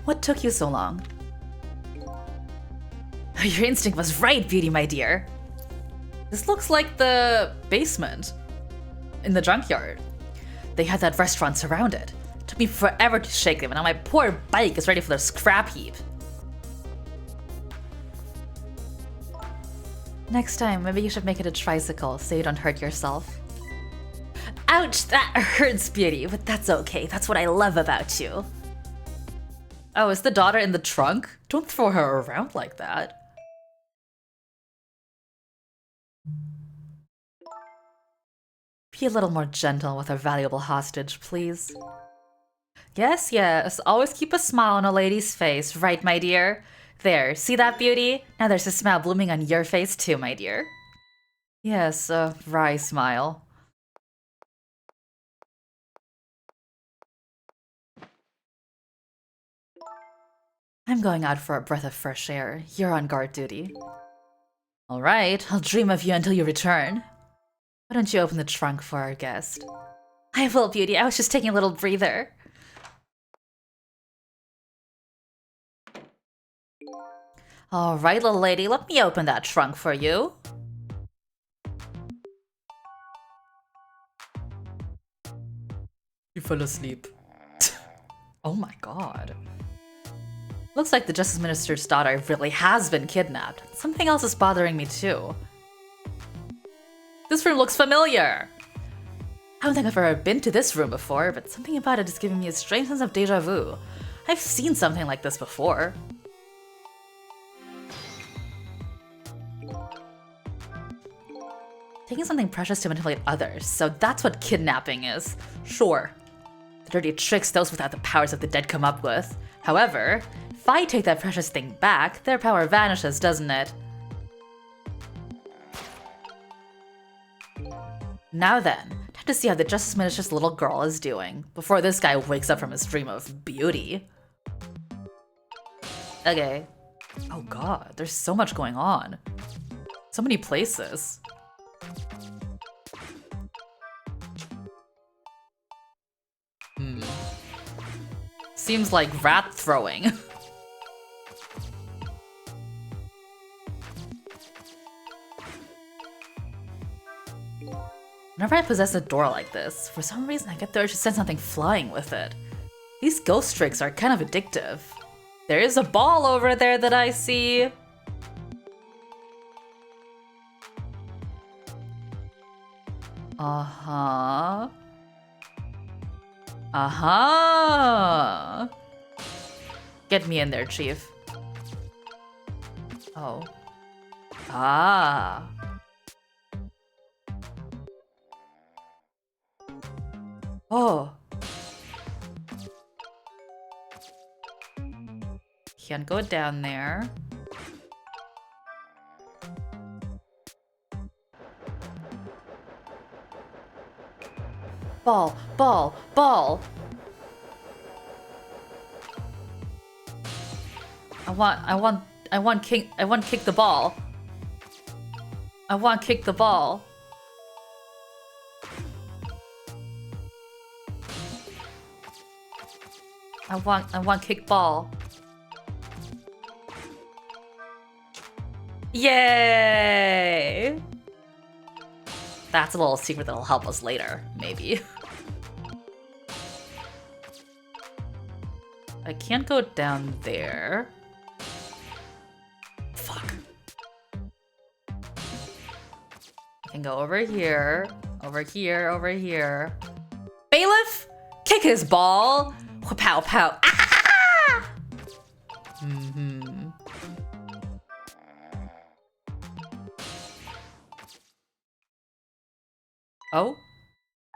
What took you so long? Your instinct was right, Beauty, my dear. This looks like the basement in the junkyard. They had that restaurant surrounded. It took me forever to shake them, and now my poor bike is ready for the scrap heap. Next time, maybe you should make it a tricycle so you don't hurt yourself. Ouch, that hurts, Beauty, but that's okay. That's what I love about you. Oh, is the daughter in the trunk? Don't throw her around like that. Be a little more gentle with our valuable hostage, please. Yes, yes, always keep a smile on a lady's face, right, my dear? There, see that, Beauty? Now there's a smile blooming on your face too, my dear. Yes, a wry smile. I'm going out for a breath of fresh air. You're on guard duty. All right, I'll dream of you until you return. Why don't you open the trunk for our guest? I will, Beauty. I was just taking a little breather. All right, little lady, let me open that trunk for you. You fell asleep. Oh my god. Looks like the Justice Minister's daughter really has been kidnapped. Something else is bothering me too. This room looks familiar! I don't think I've ever been to this room before, but something about it is giving me a strange sense of deja vu. I've seen something like this before. Taking something precious to manipulate others, so that's what kidnapping is. Sure. The dirty tricks those without the powers of the dead come up with. However, if I take that precious thing back, their power vanishes, doesn't it? Now then, Time to see how the Justice Minister's little girl is doing before this guy wakes up from his dream of beauty. Okay. Oh god, there's so much going on. So many places. Seems like rat throwing. Whenever I possess a door like this, for some reason I get the urge to send something flying with it. These ghost tricks are kind of addictive. There is a ball over there that I see. Uh-huh. Uh-huh. Get me in there, Chief. Oh. Ah. Oh. Can't go down there. Ball, ball, ball. I want kick the ball. I want kick the ball. I want kick ball. Yay! That's a little secret that'll help us later, maybe. I can't go down there. Fuck. I can go over here, over here, over here. Bailiff, kick his ball. Pow pow. Ah! Oh?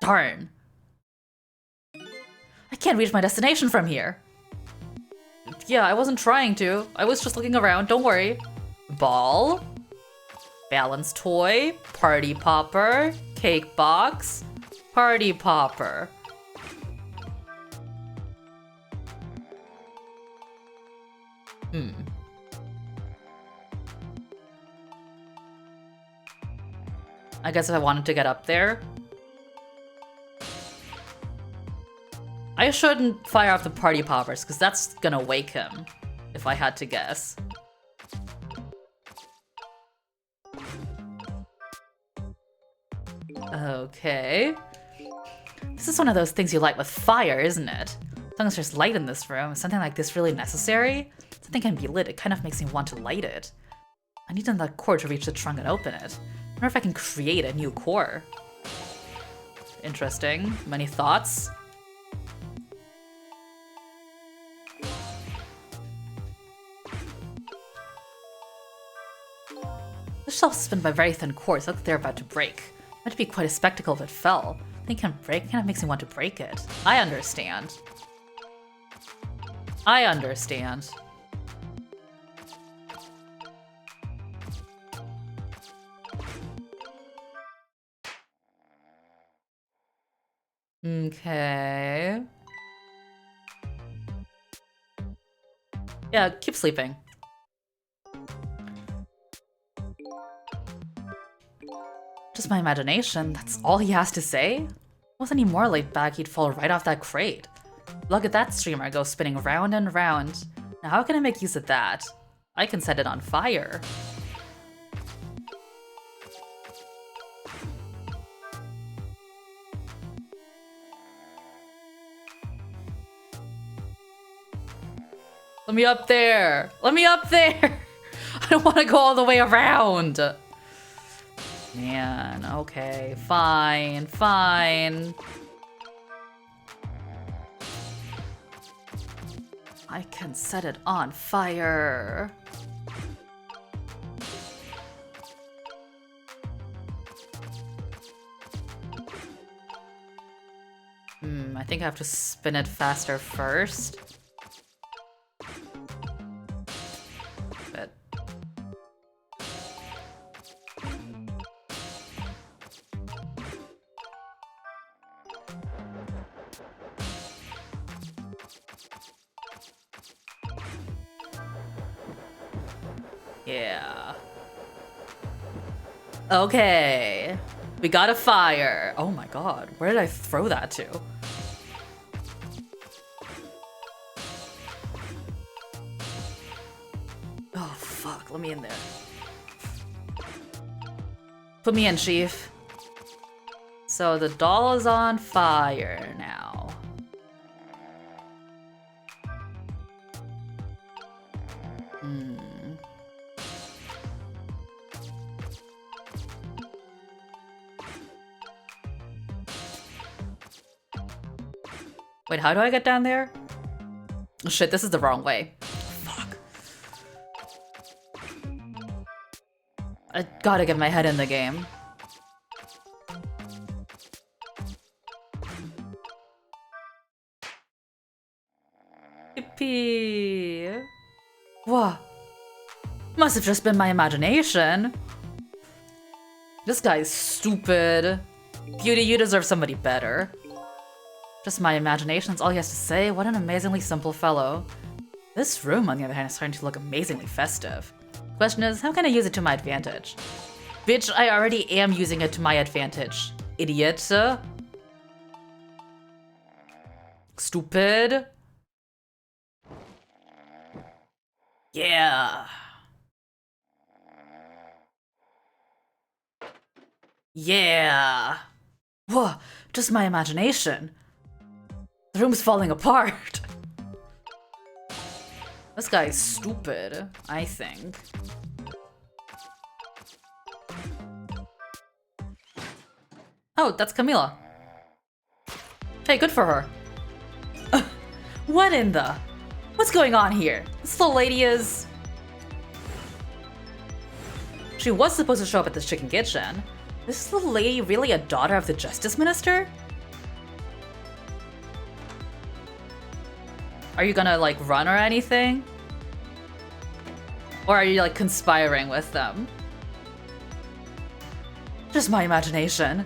Darn. I can't reach my destination from here. Yeah, I wasn't trying to. I was just looking around, don't worry. Ball. Balance toy. Party popper. Cake box. Party popper. I guess if I wanted to get up there, I shouldn't fire off the party poppers because that's gonna wake him, if I had to guess. Okay. This is one of those things you light with fire, isn't it? As long as there's light in this room, is something like this really necessary? Something can be lit, it kind of makes me want to light it. I need another cord to reach the trunk and open it. I wonder if I can create a new core. Interesting. Many thoughts? The shelves suspended by very thin cords look like they're about to break. It might be quite a spectacle if it fell. I think it can break, it kind of makes me want to break it. I understand. I understand. Okay. Yeah, keep sleeping. Just my imagination, that's all he has to say? Wasn't he more laid back, he'd fall right off that crate. Look at that streamer go spinning round and round. Now how can I make use of that? I can set it on fire. Let me up there! Let me up there! I don't want to go all the way around! Man, okay, fine, fine. I can set it on fire. I think I have to spin it faster first. But Yeah. Okay. We got a fire. Oh my god. Where did I throw that to? Oh fuck. Let me in there. Put me in, Chief. So the doll is on fire now. Wait, how do I get down there? Oh, shit, this is the wrong way. Fuck. I gotta get my head in the game. Yippee. What? Must have just been my imagination. This guy is stupid. Beauty, you deserve somebody better. Just my imagination, that's all he has to say. What an amazingly simple fellow. This room, on the other hand, is starting to look amazingly festive. Question is, how can I use it to my advantage? Bitch, I already am using it to my advantage. Idiot. Stupid. Yeah. Yeah. Whoa, just my imagination. The room's falling apart. This guy is stupid, I think. Oh, that's Camila. Hey, good for her. What in the? What's going on here? This little lady is... She was supposed to show up at this chicken kitchen. Is this little lady really a daughter of the Justice Minister? Are you gonna, like, run or anything? Or are you, like, conspiring with them? Just my imagination.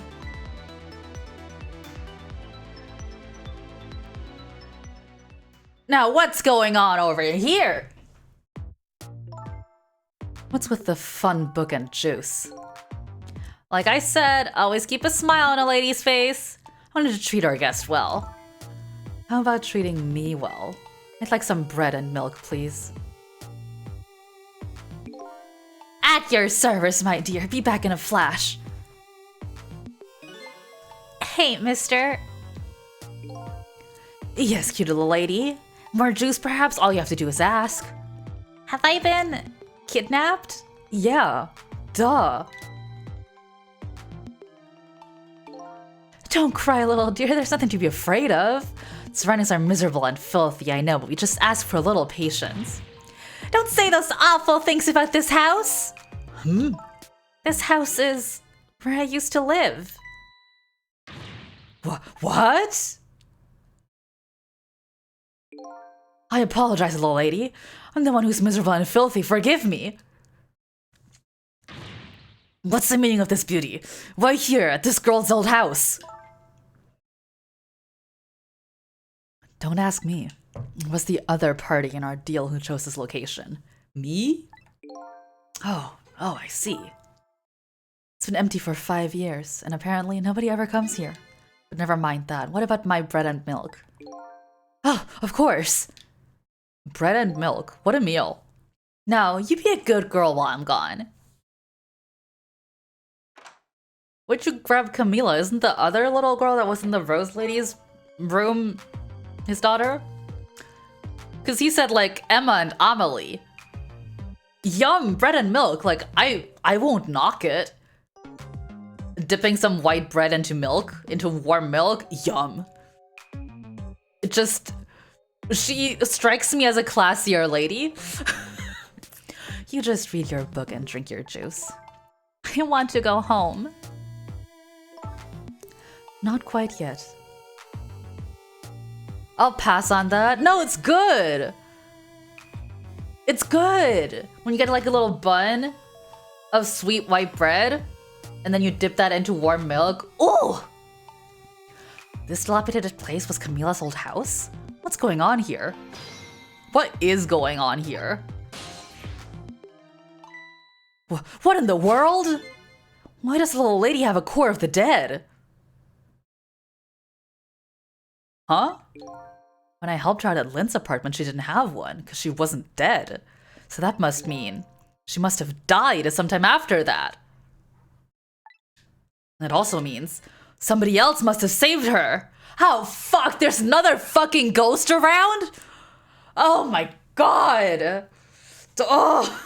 Now, what's going on over here? What's with the fun book and juice? Like I said, always keep a smile on a lady's face. I wanted to treat our guest well. How about treating me well? I'd like some bread and milk, please. At your service, my dear. Be back in a flash. Hey, mister. Yes, cute little lady. More juice, perhaps? All you have to do is ask. Have I been kidnapped? Yeah. Duh. Don't cry, little dear. There's nothing to be afraid of. Surroundings are miserable and filthy, I know, but we just ask for a little patience. Don't say those awful things about this house. This house is where I used to live. What? I apologize, little lady. I'm the one who's miserable and filthy. Forgive me. What's the meaning of this beauty? Why here, at this girl's old house? Don't ask me. It was the other party in our deal who chose this location. Me? Oh, I see. It's been empty for 5 years, and apparently nobody ever comes here. But never mind that. What about my bread and milk? Oh, of course! Bread and milk? What a meal. No, you be a good girl while I'm gone. Where'd you grab Camila? Isn't the other little girl that was in the Rose Lady's room his daughter? Because he said, like, Emma and Amelie. Yum, bread and milk. Like, I won't knock it. Dipping some white bread into milk, into warm milk, yum. It just... She strikes me as a classier lady. You just read your book and drink your juice. I want to go home. Not quite yet. I'll pass on that. No, it's good. It's good. When you get like a little bun of sweet white bread and then you dip that into warm milk. Ooh! This dilapidated place was Camila's old house? What's going on here? What is going on here? What in the world? Why does the little lady have a core of the dead? Huh? When I helped her out at Lynn's apartment, she didn't have one because she wasn't dead. So that must mean she must have died sometime after that. That also means somebody else must have saved her. Oh, fuck, there's another fucking ghost around? Oh my god. Oh.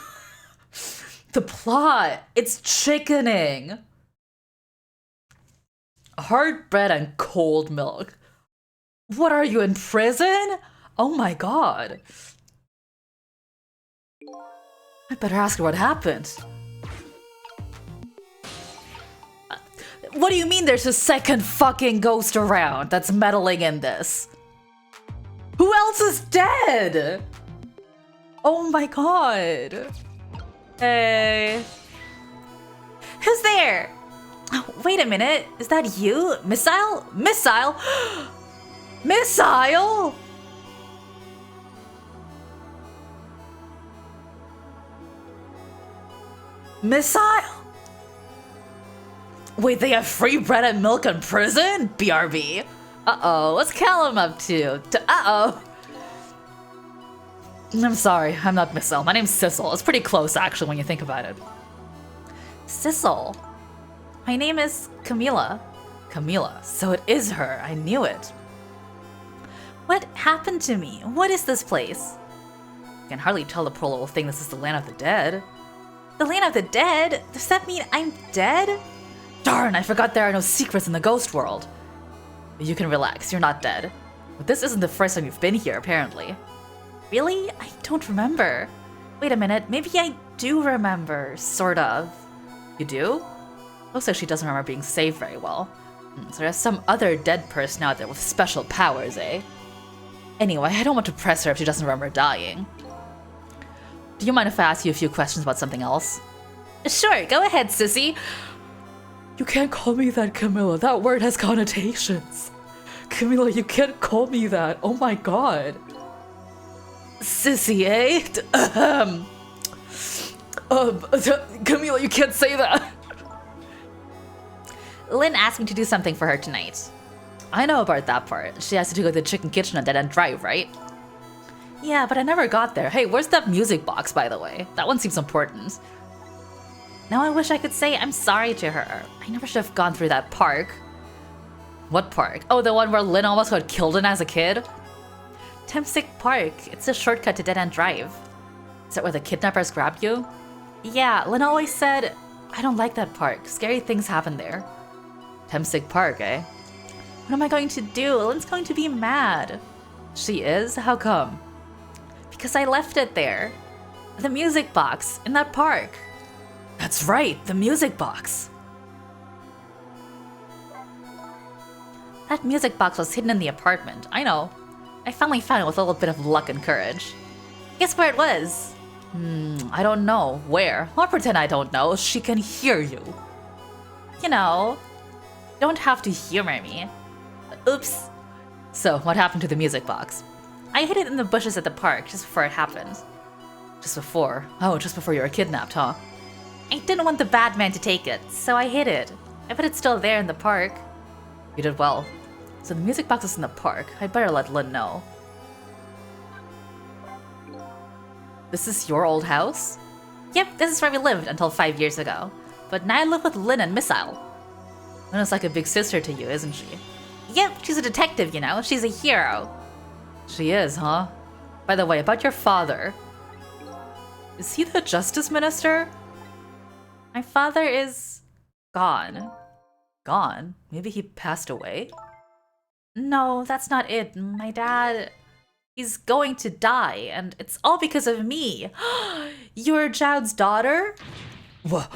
The plot, it's chickening. Hard bread and cold milk. What are you, in prison? Oh my god. I better ask her what happened. What do you mean there's a second fucking ghost around that's meddling in this? Who else is dead? Oh my god. Hey. Who's there? Oh, wait a minute. Is that you? Missile? Missile? Missile? Missile? Wait, they have free bread and milk in prison? BRB. Uh-oh, what's Callum up to? Uh-oh. I'm sorry, I'm not Missile. My name's Sissel. It's pretty close, actually, when you think about it. Sissel. My name is Camila. Camila, so it is her. I knew it. What happened to me? What is this place? I can hardly tell the poor little thing this is the land of the dead. The land of the dead? Does that mean I'm dead? Darn, I forgot there are no secrets in the ghost world. You can relax, you're not dead. But this isn't the first time you've been here, apparently. Really? I don't remember. Wait a minute, maybe I do remember, sort of. You do? Looks like she doesn't remember being saved very well. So there's some other dead person out there with special powers, eh? Anyway, I don't want to press her if she doesn't remember dying. Do you mind if I ask you a few questions about something else? Sure, go ahead, sissy. You can't call me that, Camilla. That word has connotations. Camilla, you can't call me that. Oh my god. Sissy, eh? Camilla, you can't say that. Lynn asked me to do something for her tonight. I know about that part. She asked you to go to the chicken kitchen on Dead End Drive, right? Yeah, but I never got there. Hey, where's that music box, by the way? That one seems important. Now I wish I could say I'm sorry to her. I never should have gone through that park. What park? Oh, the one where Lynn almost got killed in as a kid? Temsic Park. It's a shortcut to Dead End Drive. Is that where the kidnappers grabbed you? Yeah, Lynn always said, I don't like that park. Scary things happen there. Temsic Park, eh? What am I going to do? Lynn's going to be mad. She is? How come? Because I left it there. The music box in that park. That's right, the music box. That music box was hidden in the apartment. I know. I finally found it with a little bit of luck and courage. Guess where it was? I don't know. Where? I'll pretend I don't know. She can hear you. You know, you don't have to humor me. Oops. So, what happened to the music box? I hid it in the bushes at the park just before it happened. Just before? Oh, just before you were kidnapped, huh? I didn't want the bad man to take it, so I hid it. I bet it's still there in the park. You did well. So the music box is in the park. I'd better let Lynn know. This is your old house? Yep, this is where we lived until 5 years ago. But now I live with Lynn and Missile. Lynn is like a big sister to you, isn't she? Yep, she's a detective, you know. She's a hero. She is, huh? By the way, about your father. Is he the justice minister? My father is gone. Gone? Maybe he passed away? No, that's not it. My dad, he's going to die, and it's all because of me. You're Jowd's daughter? What?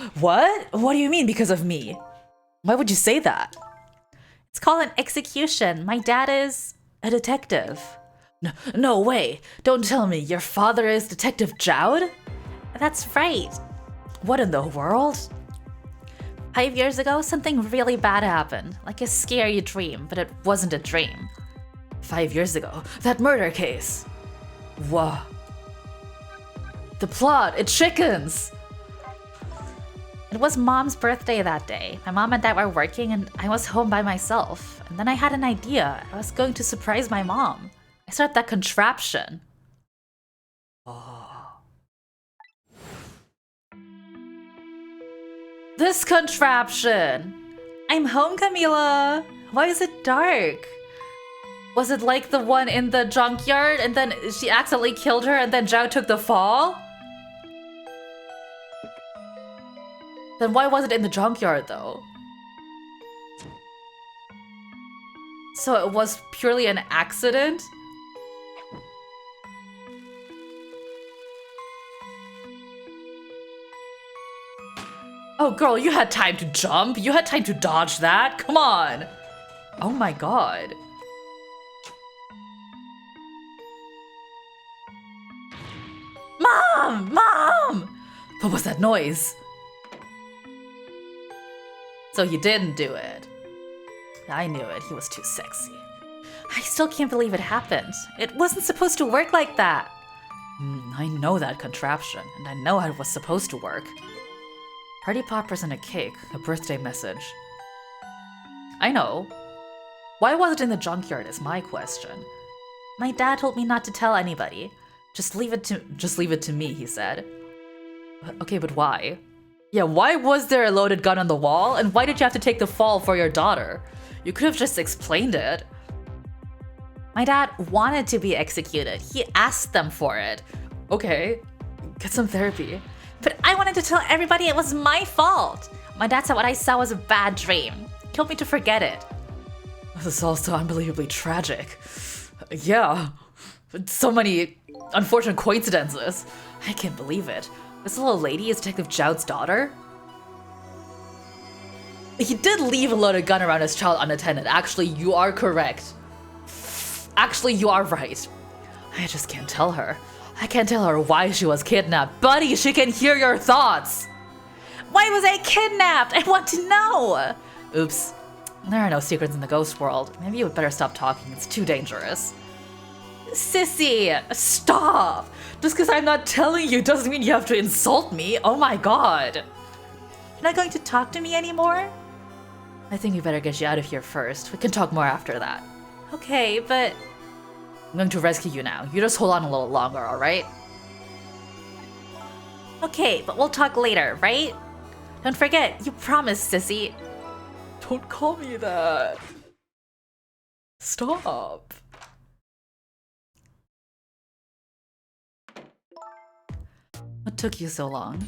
What do you mean because of me? Why would you say that? It's called an execution. My dad is a detective. No way. Don't tell me your father is Detective Jowd? That's right. What in the world? 5 years ago, something really bad happened. Like a scary dream, but it wasn't a dream. 5 years ago, that murder case. Whoa. The plot, it chickens. It was Mom's birthday that day. My mom and dad were working and I was home by myself. And then I had an idea. I was going to surprise my mom. I started that contraption. Oh. This contraption! I'm home, Camila! Why is it dark? Was it like the one in the junkyard and then she accidentally killed her and then Zhao took the fall? Then why was it in the junkyard though? So it was purely an accident? Oh girl, you had time to jump. You had time to dodge that. Come on. Oh my god. Mom! Mom! What was that noise? So he didn't do it. I knew it. He was too sexy. I still can't believe it happened. It wasn't supposed to work like that. I know that contraption, and I know how it was supposed to work. Party poppers and a cake, a birthday message. I know. Why was it in the junkyard is my question. My dad told me not to tell anybody. Just leave it to me, he said. Okay, but why? Yeah, why was there a loaded gun on the wall? And why did you have to take the fall for your daughter? You could have just explained it. My dad wanted to be executed. He asked them for it. Okay, get some therapy. But I wanted to tell everybody it was my fault. My dad said what I saw was a bad dream. He told me to forget it. This is also unbelievably tragic. Yeah, so many unfortunate coincidences. I can't believe it. This little lady is Detective Zhao's daughter? He did leave a loaded gun around his child unattended. Actually, you are correct. Actually, you are right. I just can't tell her. I can't tell her why she was kidnapped. Buddy, she can hear your thoughts. Why was I kidnapped? I want to know. Oops. There are no secrets in the ghost world. Maybe you would better stop talking. It's too dangerous. Sissy, stop. Just because I'm not telling you doesn't mean you have to insult me. Oh my god. You're not going to talk to me anymore? I think we better get you out of here first. We can talk more after that. Okay, but... I'm going to rescue you now. You just hold on a little longer, alright? Okay, but we'll talk later, right? Don't forget, you promised, Sissy. Don't call me that. Stop. What took you so long?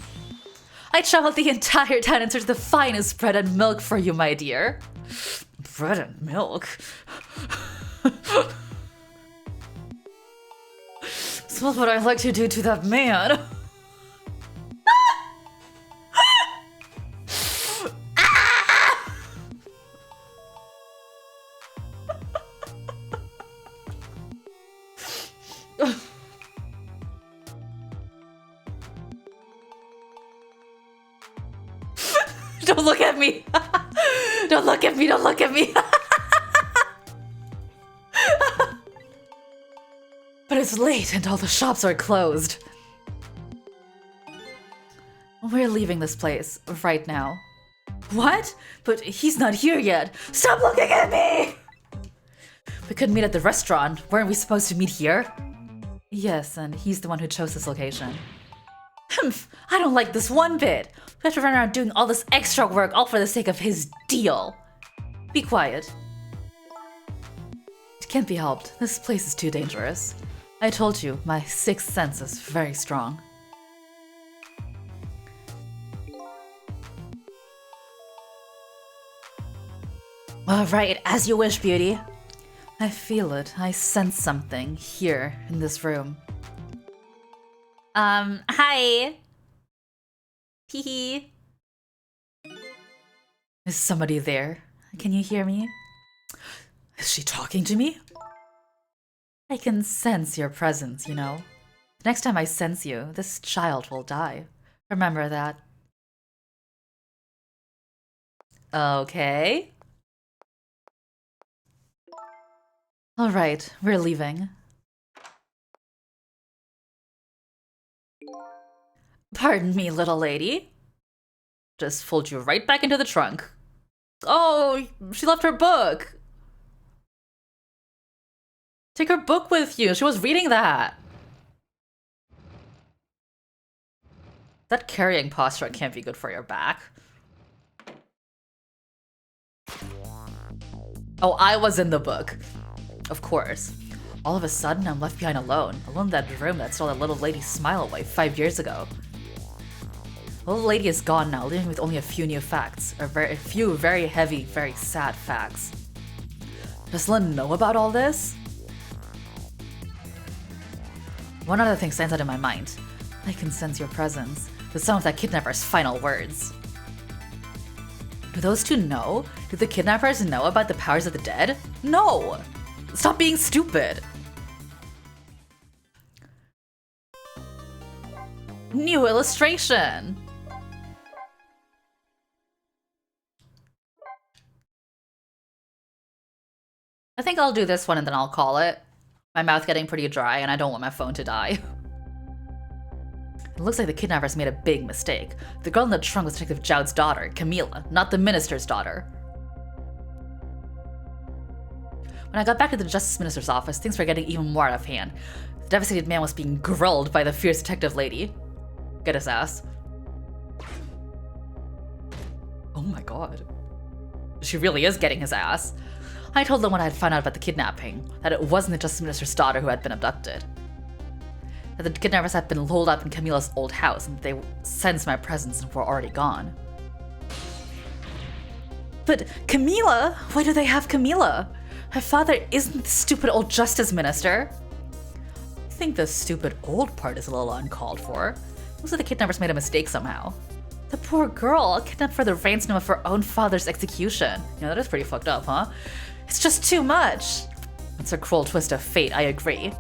I traveled the entire town in search of the finest bread and milk for you, my dear. Bread and milk? This was what I'd like to do to that man. Don't look at me. Don't look at me. Don't look at me. But it's late and all the shops are closed. We're leaving this place right now. What? But he's not here yet. Stop looking at me! We could meet at the restaurant. Weren't we supposed to meet here? Yes, and he's the one who chose this location. Humph, I don't like this one bit. We have to run around doing all this extra work all for the sake of his deal. Be quiet. It can't be helped. This place is too dangerous. I told you, my sixth sense is very strong. All right, as you wish, beauty. I feel it. I sense something here in this room. Hi. Hee. Is somebody there? Can you hear me? Is she talking to me? I can sense your presence, you know. Next time I sense you, this child will die. Remember that. Okay. All right, we're leaving. Pardon me, little lady. Just fold you right back into the trunk. Oh, she left her book. Take her book with you. She was reading that. That carrying posture can't be good for your back. Oh, I was in the book. Of course. All of a sudden, I'm left behind alone. Alone in that room that stole that little lady's smile away 5 years ago. The little lady is gone now, leaving with only a few new facts. A few very heavy, very sad facts. Does Lynn know about all this? One other thing stands out in my mind. I can sense your presence. The sound of that kidnapper's final words. Do those two know? Do the kidnappers know about the powers of the dead? No! Stop being stupid! New illustration! I think I'll do this one and then I'll call it. My mouth's getting pretty dry and I don't want my phone to die. It looks like the kidnappers made a big mistake. The girl in the trunk was Detective Jowd's daughter, Camila, not the minister's daughter. When I got back to the Justice Minister's office, things were getting even more out of hand. The devastated man was being grilled by the fierce detective lady. Get his ass. Oh my god. She really is getting his ass. I told them when I had found out about the kidnapping, that it wasn't the Justice Minister's daughter who had been abducted. That the kidnappers had been holed up in Camila's old house and they sensed my presence and were already gone. But Camila? Why do they have Camila? Her father isn't the stupid old Justice Minister. I think the stupid old part is a little uncalled for. Looks like the kidnappers made a mistake somehow. The poor girl, kidnapped for the ransom of her own father's execution. Yeah, that is pretty fucked up, huh? It's just too much. It's a cruel twist of fate, I agree.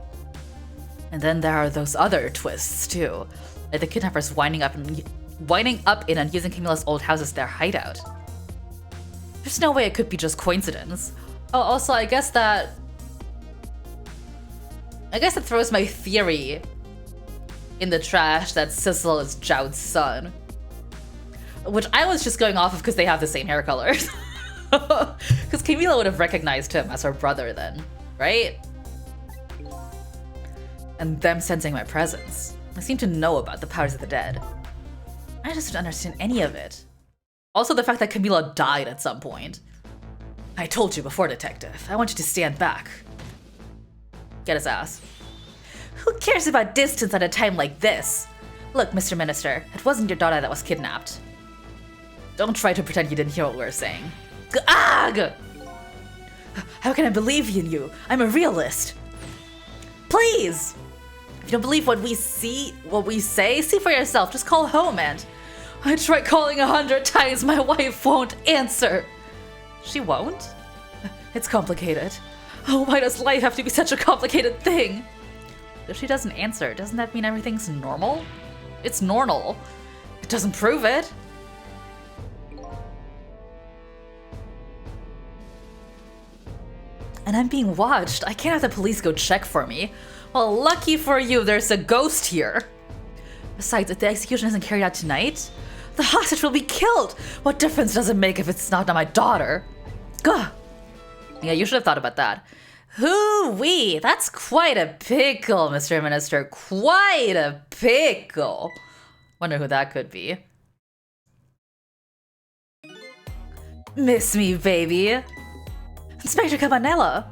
And then there are those other twists, too. Like the kidnappers winding up in and using Camila's old house as their hideout. There's no way it could be just coincidence. Oh, also, I guess that throws my theory in the trash that Sissel is Jowd's son. Which I was just going off of because they have the same hair colors. Because Camila would have recognized him as her brother then, right? And them sensing my presence. I seem to know about the powers of the dead. I just don't understand any of it. Also the fact that Camila died at some point. I told you before, Detective. I want you to stand back. Get his ass. Who cares about distance at a time like this? Look, Mr. Minister, it wasn't your daughter that was kidnapped. Don't try to pretend you didn't hear what we were saying. Ugh! How can I believe in you? I'm a realist. Please! If you don't believe what we say, see for yourself. Just call home and... I tried calling 100 times, my wife won't answer. She won't? It's complicated. Oh, why does life have to be such a complicated thing? If she doesn't answer, doesn't that mean everything's normal? It's normal. It doesn't prove it. And I'm being watched. I can't have the police go check for me. Well, lucky for you, there's a ghost here. Besides, if the execution isn't carried out tonight, the hostage will be killed. What difference does it make if it's not my daughter? Gah. Yeah, you should have thought about that. Hoo-wee, that's quite a pickle, Mr. Minister. Quite a pickle. Wonder who that could be. Miss me, baby. Inspector Cabanela.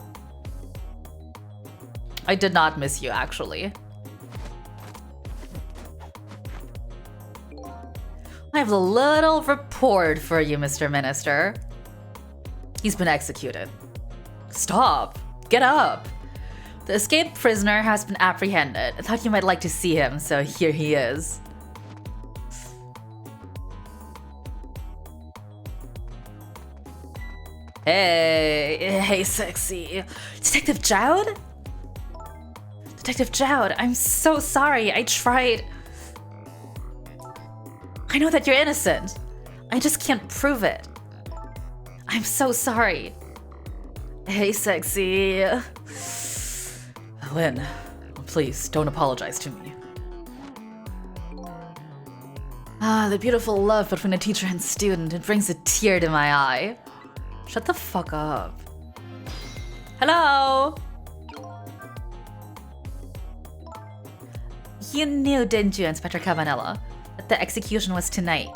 I did not miss you, actually. I have a little report for you, Mr. Minister. He's been executed. Stop. Get up. The escaped prisoner has been apprehended. I thought you might like to see him, so here he is. Hey, sexy. Detective Jowd? Detective Jowd, I'm so sorry. I tried. I know that you're innocent. I just can't prove it. I'm so sorry. Hey, sexy. Lynn, please don't apologize to me. Ah, the beautiful love between a teacher and student. It brings a tear to my eye. Shut the fuck up. Hello? You knew, didn't you, Inspector Cavanella, that the execution was tonight?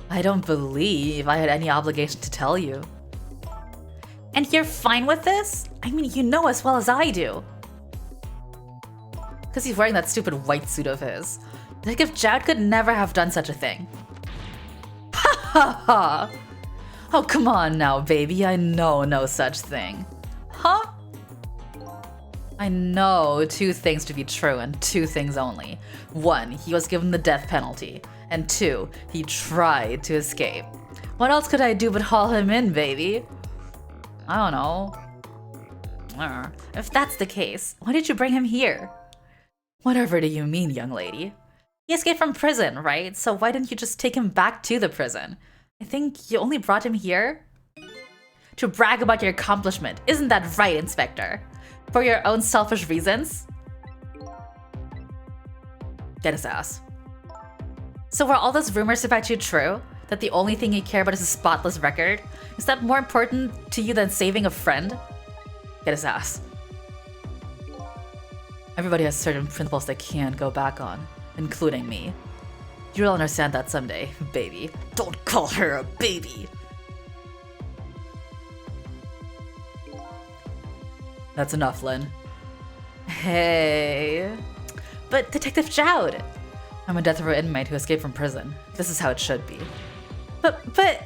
I don't believe I had any obligation to tell you. And you're fine with this? I mean, you know as well as I do. Because he's wearing that stupid white suit of his. Like if Jowd could never have done such a thing. Ha ha ha! Oh, come on now, baby. I know no such thing. Huh? I know two things to be true and two things only. One, he was given the death penalty. And two, he tried to escape. What else could I do but haul him in, baby? I don't know. If that's the case, why did you bring him here? Whatever do you mean, young lady? He escaped from prison, right? So why didn't you just take him back to the prison? I think you only brought him here to brag about your accomplishment. Isn't that right, Inspector? For your own selfish reasons? Get his ass. So were all those rumors about you true? That the only thing you care about is a spotless record? Is that more important to you than saving a friend? Get his ass. Everybody has certain principles they can't go back on, including me. You'll understand that someday, baby. Don't call her a baby! That's enough, Lynn. Hey. But Detective Jowd! I'm a death row inmate who escaped from prison. This is how it should be. But...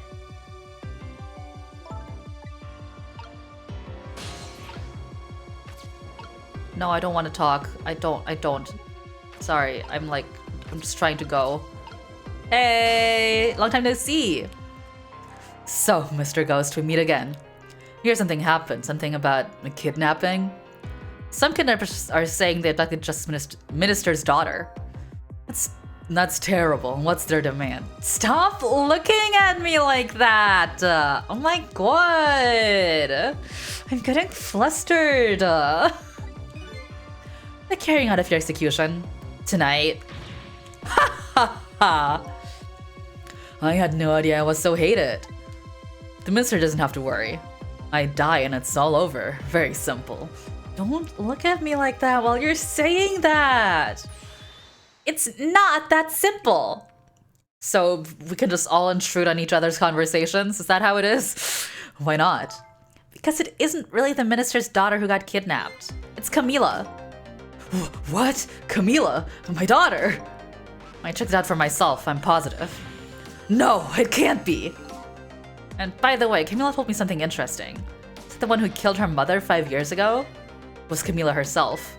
No, I don't want to talk. I don't. Sorry, I'm just trying to go. Hey! Long time no see! So, Mr. Ghost, we meet again. Here's something happened. Something about a kidnapping. Some kidnappers are saying they abducted Justice Minister's daughter. That's terrible. What's their demand? Stop looking at me like that! Oh my god! I'm getting flustered. The carrying out of your execution tonight. Ha ha ha! I had no idea I was so hated. The minister doesn't have to worry. I die and it's all over. Very simple. Don't look at me like that while you're saying that. It's not that simple. So we can just all intrude on each other's conversations? Is that how it is? Why not? Because it isn't really the minister's daughter who got kidnapped. It's Camila. What? Camila? My daughter? I checked it out for myself, I'm positive. No, it can't be. And by the way, Camila told me something interesting. Is it the one who killed her mother 5 years ago? Was Camila herself.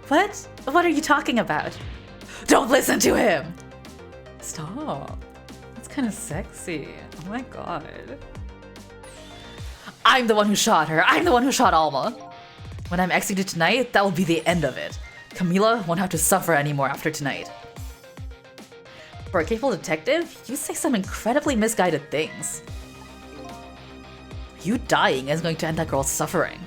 What? What are you talking about? Don't listen to him! Stop. That's kind of sexy. Oh my god. I'm the one who shot her. I'm the one who shot Alma. When I'm executed tonight, that will be the end of it. Camila won't have to suffer anymore after tonight. For a capable detective, you say some incredibly misguided things. You dying is going to end that girl's suffering.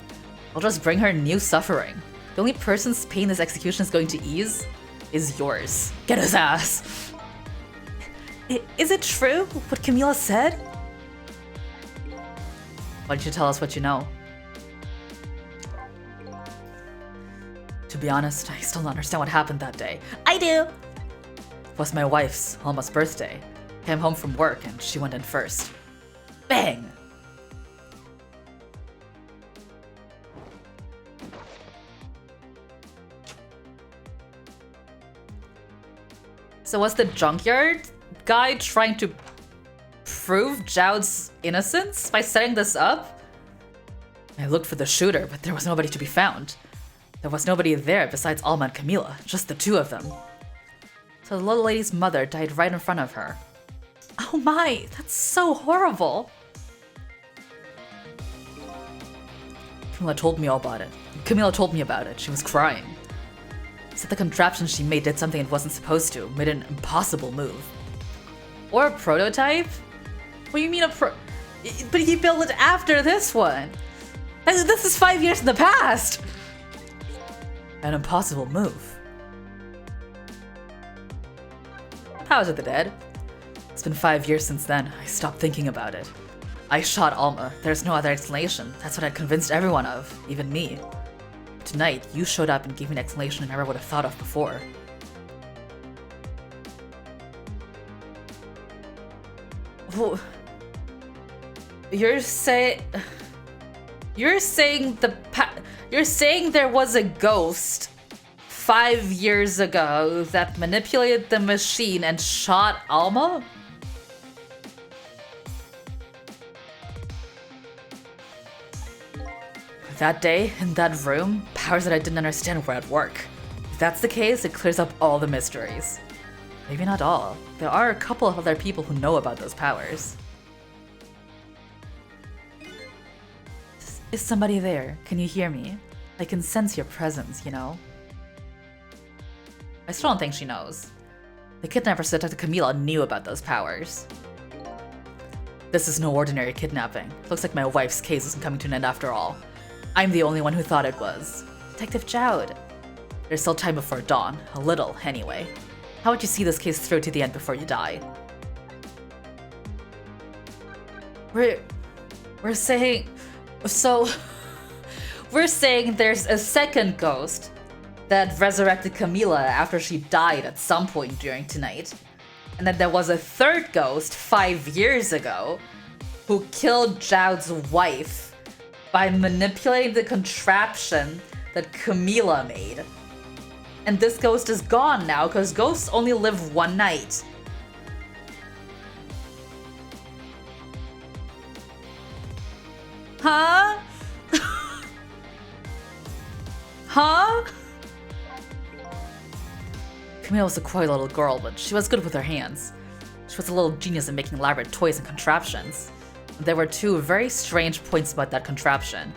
I'll just bring her new suffering. The only person's pain this execution is going to ease is yours. Get his ass! Is it true, what Camila said? Why don't you tell us what you know? To be honest, I still don't understand what happened that day. I do! It was my wife's, Alma's birthday. Came home from work and she went in first. Bang! So was the junkyard guy trying to prove Jowd's innocence by setting this up? I looked for the shooter, but there was nobody to be found. There was nobody there besides Alma and Camila, just the two of them. So the little lady's mother died right in front of her. Oh my, that's so horrible. Camila told me all about it. Camila told me about it. She was crying. Said the contraption she made did something it wasn't supposed to, made an impossible move. Or a prototype? What do you mean but he built it after this one. This is 5 years in the past. An impossible move. How is it the dead? It's been 5 years since then. I stopped thinking about it. I shot Alma. There's no other explanation. That's what I'd convinced everyone of, even me. Tonight, you showed up and gave me an explanation I never would have thought of before. You're saying there was a ghost 5 years ago that manipulated the machine and shot Alma? That day, in that room, powers that I didn't understand were at work. If that's the case, it clears up all the mysteries. Maybe not all. There are a couple of other people who know about those powers. Is somebody there? Can you hear me? I can sense your presence, you know? I still don't think she knows. The kidnapper said Dr. Camila knew about those powers. This is no ordinary kidnapping. Looks like my wife's case isn't coming to an end after all. I'm the only one who thought it was. Detective Jowd. There's still time before dawn. A little, anyway. How would you see this case through to the end before you die? We're saying... So... We're saying there's a second ghost that resurrected Camila after she died at some point during tonight. And then there was a third ghost 5 years ago who killed Jowd's wife by manipulating the contraption that Camila made. And this ghost is gone now because ghosts only live one night. Huh? Huh? Camila was a coy little girl, but she was good with her hands. She was a little genius at making elaborate toys and contraptions. There were two very strange points about that contraption.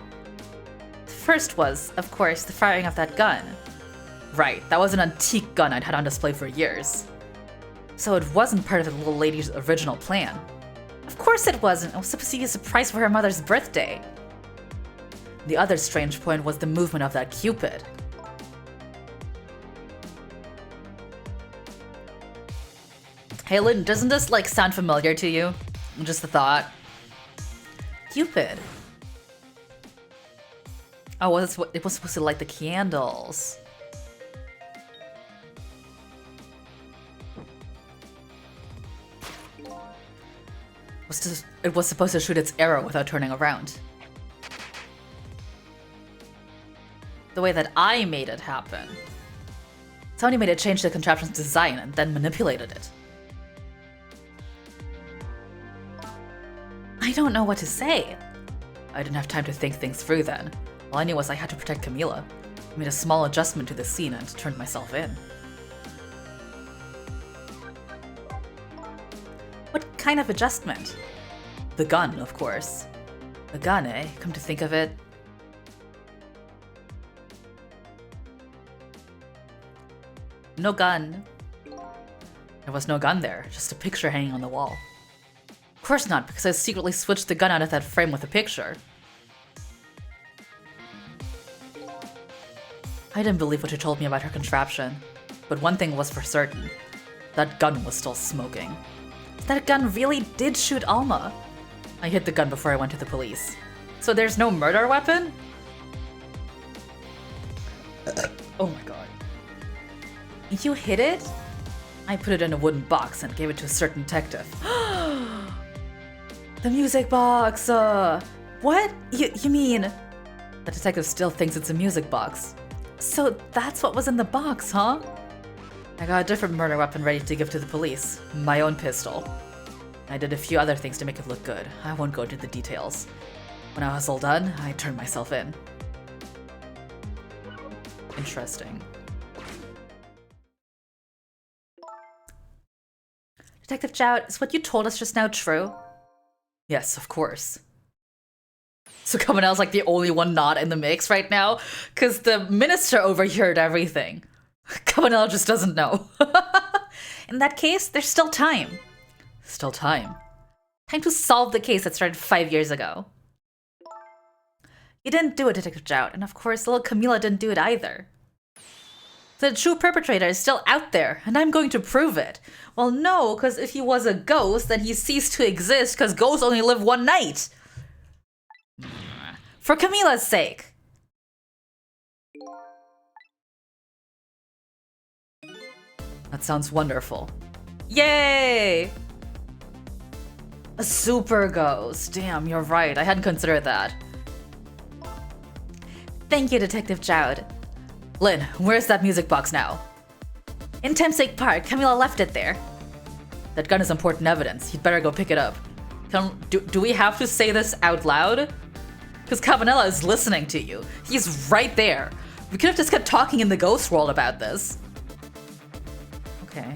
The first was, of course, the firing of that gun. Right, that was an antique gun I'd had on display for years. So it wasn't part of the little lady's original plan. Of course it wasn't. It was supposed to be a surprise for her mother's birthday. The other strange point was the movement of that Cupid. Hey Lynn, doesn't this sound familiar to you? Just a thought. Cupid. Oh, it was supposed to light the candles. It was supposed to shoot its arrow without turning around. The way that I made it happen. Somebody made it change the contraption's design and then manipulated it. I don't know what to say. I didn't have time to think things through then. All I knew was I had to protect Camila. I made a small adjustment to the scene and turned myself in. What kind of adjustment? The gun, of course. The gun, eh? Come to think of it. No gun. There was no gun there, just a picture hanging on the wall. Of course not, because I secretly switched the gun out of that frame with a picture. I didn't believe what you told me about her contraption, but one thing was for certain. That gun was still smoking. That gun really did shoot Alma. I hid the gun before I went to the police. So there's no murder weapon? Oh my god. You hid it? I put it in a wooden box and gave it to a certain detective. The music box! What? You mean... The detective still thinks it's a music box. So that's what was in the box, huh? I got a different murder weapon ready to give to the police. My own pistol. I did a few other things to make it look good. I won't go into the details. When I was all done, I turned myself in. Interesting. Detective Jowd, is what you told us just now true? Yes, of course. So Kabanel's the only one not in the mix right now? Because the minister overheard everything. Kabanel just doesn't know. In that case, there's still time. Still time. Time to solve the case that started 5 years ago. You didn't do it, Detective Jowd, and of course, little Camila didn't do it either. The true perpetrator is still out there, and I'm going to prove it. Well, no, because if he was a ghost, then he ceased to exist because ghosts only live one night. For Camilla's sake. That sounds wonderful. Yay! A super ghost. Damn, you're right. I hadn't considered that. Thank you, Detective Jowd. Lynn, where's that music box now? In Thamesake Park. Camilla left it there. That gun is important evidence. You'd better go pick it up. Do we have to say this out loud? Because Cabanela is listening to you. He's right there. We could have just kept talking in the ghost world about this. Okay.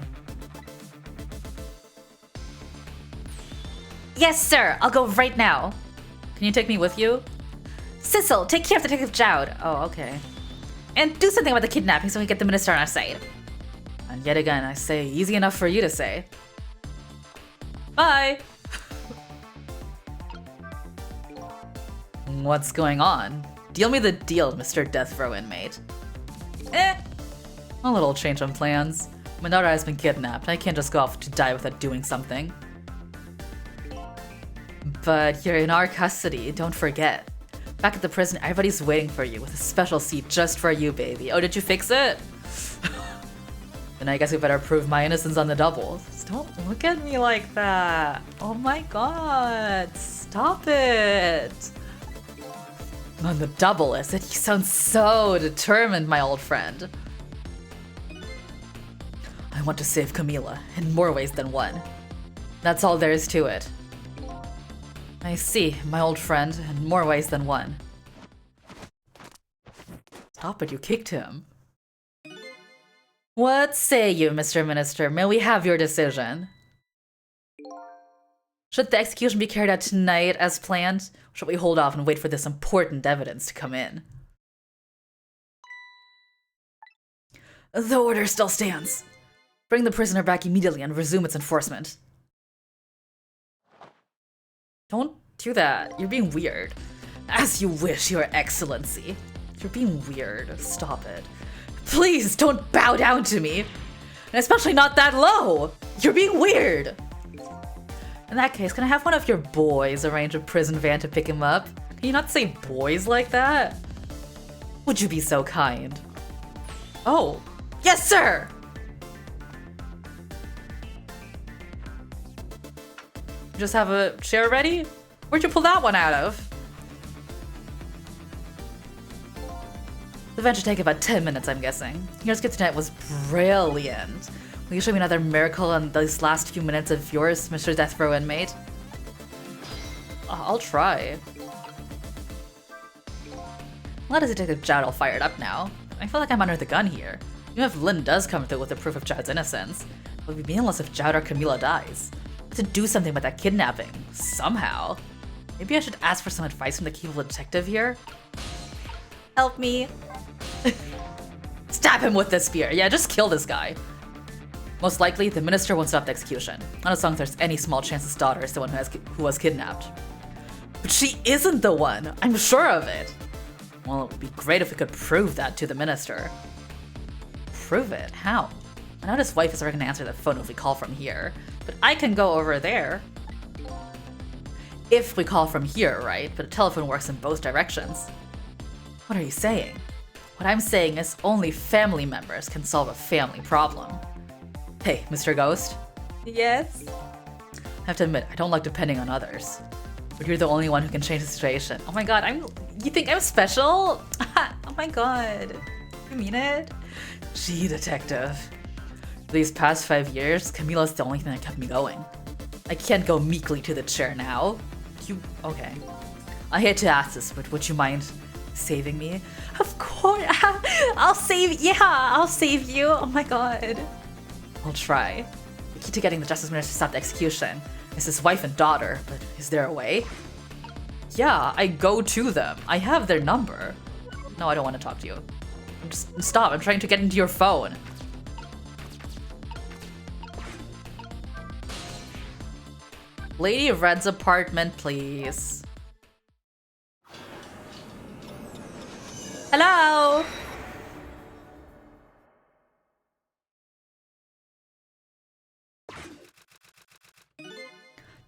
Yes, sir. I'll go right now. Can you take me with you? Sissel, take care of Detective Jowd. Oh, okay. And do something about the kidnapping so we get the minister on our side. And yet again, I say easy enough for you to say. Bye! What's going on? Deal me the deal, Mr. Death Row inmate. A little change of plans. Minara has been kidnapped. I can't just go off to die without doing something. But you're in our custody, don't forget. Back at the prison, everybody's waiting for you with a special seat just for you, baby. Oh, did you fix it? Then I guess we better prove my innocence on the double. Just don't look at me like that. Oh my god. Stop it. On the double, is it? You sound so determined, my old friend. I want to save Camilla in more ways than one. That's all there is to it. I see, my old friend, in more ways than one. Stop it, you kicked him. What say you, Mr. Minister? May we have your decision? Should the execution be carried out tonight as planned? Or should we hold off and wait for this important evidence to come in? The order still stands. Bring the prisoner back immediately and resume its enforcement. Don't do that. You're being weird. As you wish, Your Excellency. You're being weird. Stop it. Please don't bow down to me. And especially not that low. You're being weird. In that case, can I have one of your boys arrange a prison van to pick him up? Can you not say boys like that? Would you be so kind? Oh, yes, sir! Just have a chair ready? Where'd you pull that one out of? The event should take about 10 minutes, I'm guessing. Your skit tonight was brilliant. Will you show me another miracle in these last few minutes of yours, Mr. Death Row inmate? I'll try. Why does Detective Jowd all fired up now? I feel like I'm under the gun here. Even if Lynn does come through with the proof of Jowd's innocence, it would be meaningless if Jowd or Camilla dies. To do something about that kidnapping, somehow. Maybe I should ask for some advice from the capable detective here? Help me. Stab him with this spear. Yeah, just kill this guy. Most likely, the minister won't stop the execution. Not as long as there's any small chance his daughter is the one who was kidnapped. But she isn't the one. I'm sure of it. Well, it would be great if we could prove that to the minister. Prove it? How? I know his wife is already gonna answer the phone if we call from here. But I can go over there. If we call from here, right? But a telephone works in both directions. What are you saying? What I'm saying is only family members can solve a family problem. Hey, Mr. Ghost? Yes? I have to admit, I don't like depending on others. But you're the only one who can change the situation. Oh my god, you think I'm special? Oh my god. You mean it? Gee, detective. These past 5 years, Camilla's the only thing that kept me going. I can't go meekly to the chair now. Okay. I hate to ask this, but would you mind saving me? Of course, I'll save you. Oh my god. I'll try. The key to getting the Justice Minister to stop the execution is his wife and daughter, but is there a way? Yeah, I go to them. I have their number. No, I don't want to talk to you. Stop, I'm trying to get into your phone. Lady Red's apartment, please. Hello?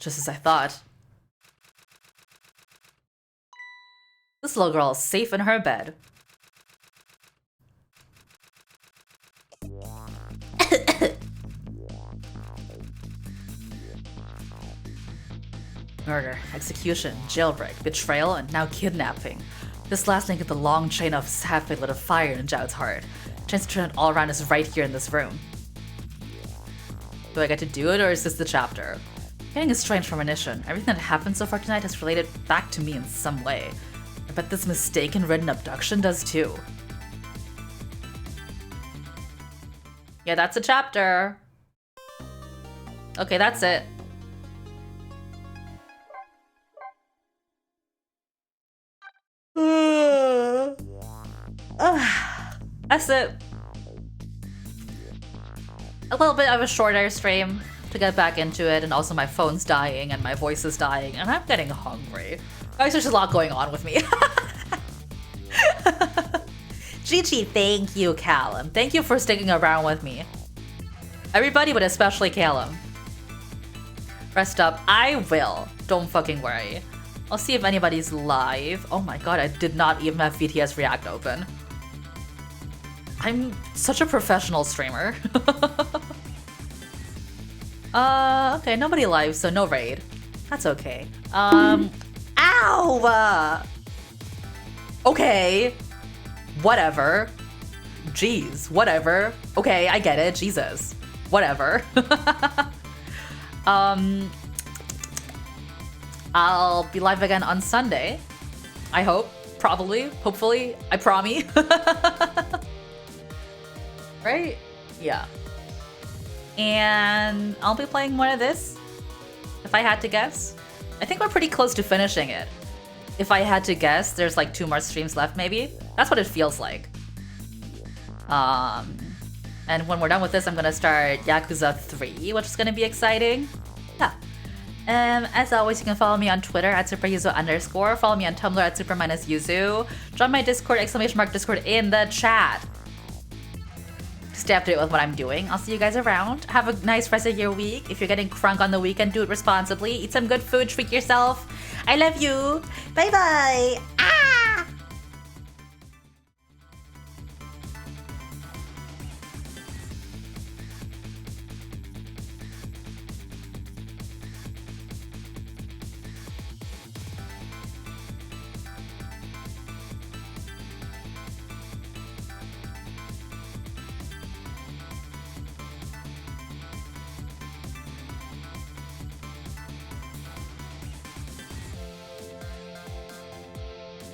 Just as I thought. This little girl is safe in her bed. Murder, execution, jailbreak, betrayal, and now kidnapping. This last link in the long chain of halfway lit a fire in Zhao's heart. Chance to turn it all around is right here in this room. Do I get to do it, or is this the chapter? Getting a strange premonition. Everything that happened so far tonight has related back to me in some way. I bet this mistaken written abduction does too. Yeah, that's a chapter. Okay, that's it. That's it. A little bit of a shorter stream to get back into it, and also my phone's dying and my voice is dying, and I'm getting hungry. Guys, there's a lot going on with me. Gigi, thank you, Callum. Thank you for sticking around with me. Everybody, but especially Callum. Rest up. I will. Don't fucking worry. I'll see if anybody's live. Oh my god, I did not even have VTS React open. I'm such a professional streamer. Okay, nobody live, so no raid. That's okay. Ow! Okay. Whatever. Jeez, whatever. Okay, I get it. Jesus. Whatever. I'll be live again on Sunday. I hope. Probably. Hopefully. I promise. Right? Yeah. And I'll be playing one of this, if I had to guess. I think we're pretty close to finishing it. If I had to guess, there's like 2 more streams left maybe. That's what it feels like. And when we're done with this, I'm gonna start Yakuza 3, which is gonna be exciting. Yeah. As always, you can follow me on Twitter at superyuzu_. Follow me on Tumblr at super-yuzu. Join my Discord, !Discord in the chat. Stay up to date with what I'm doing. I'll see you guys around. Have a nice rest of your week. If you're getting crunk on the weekend, do it responsibly. Eat some good food, treat yourself. I love you. Bye bye.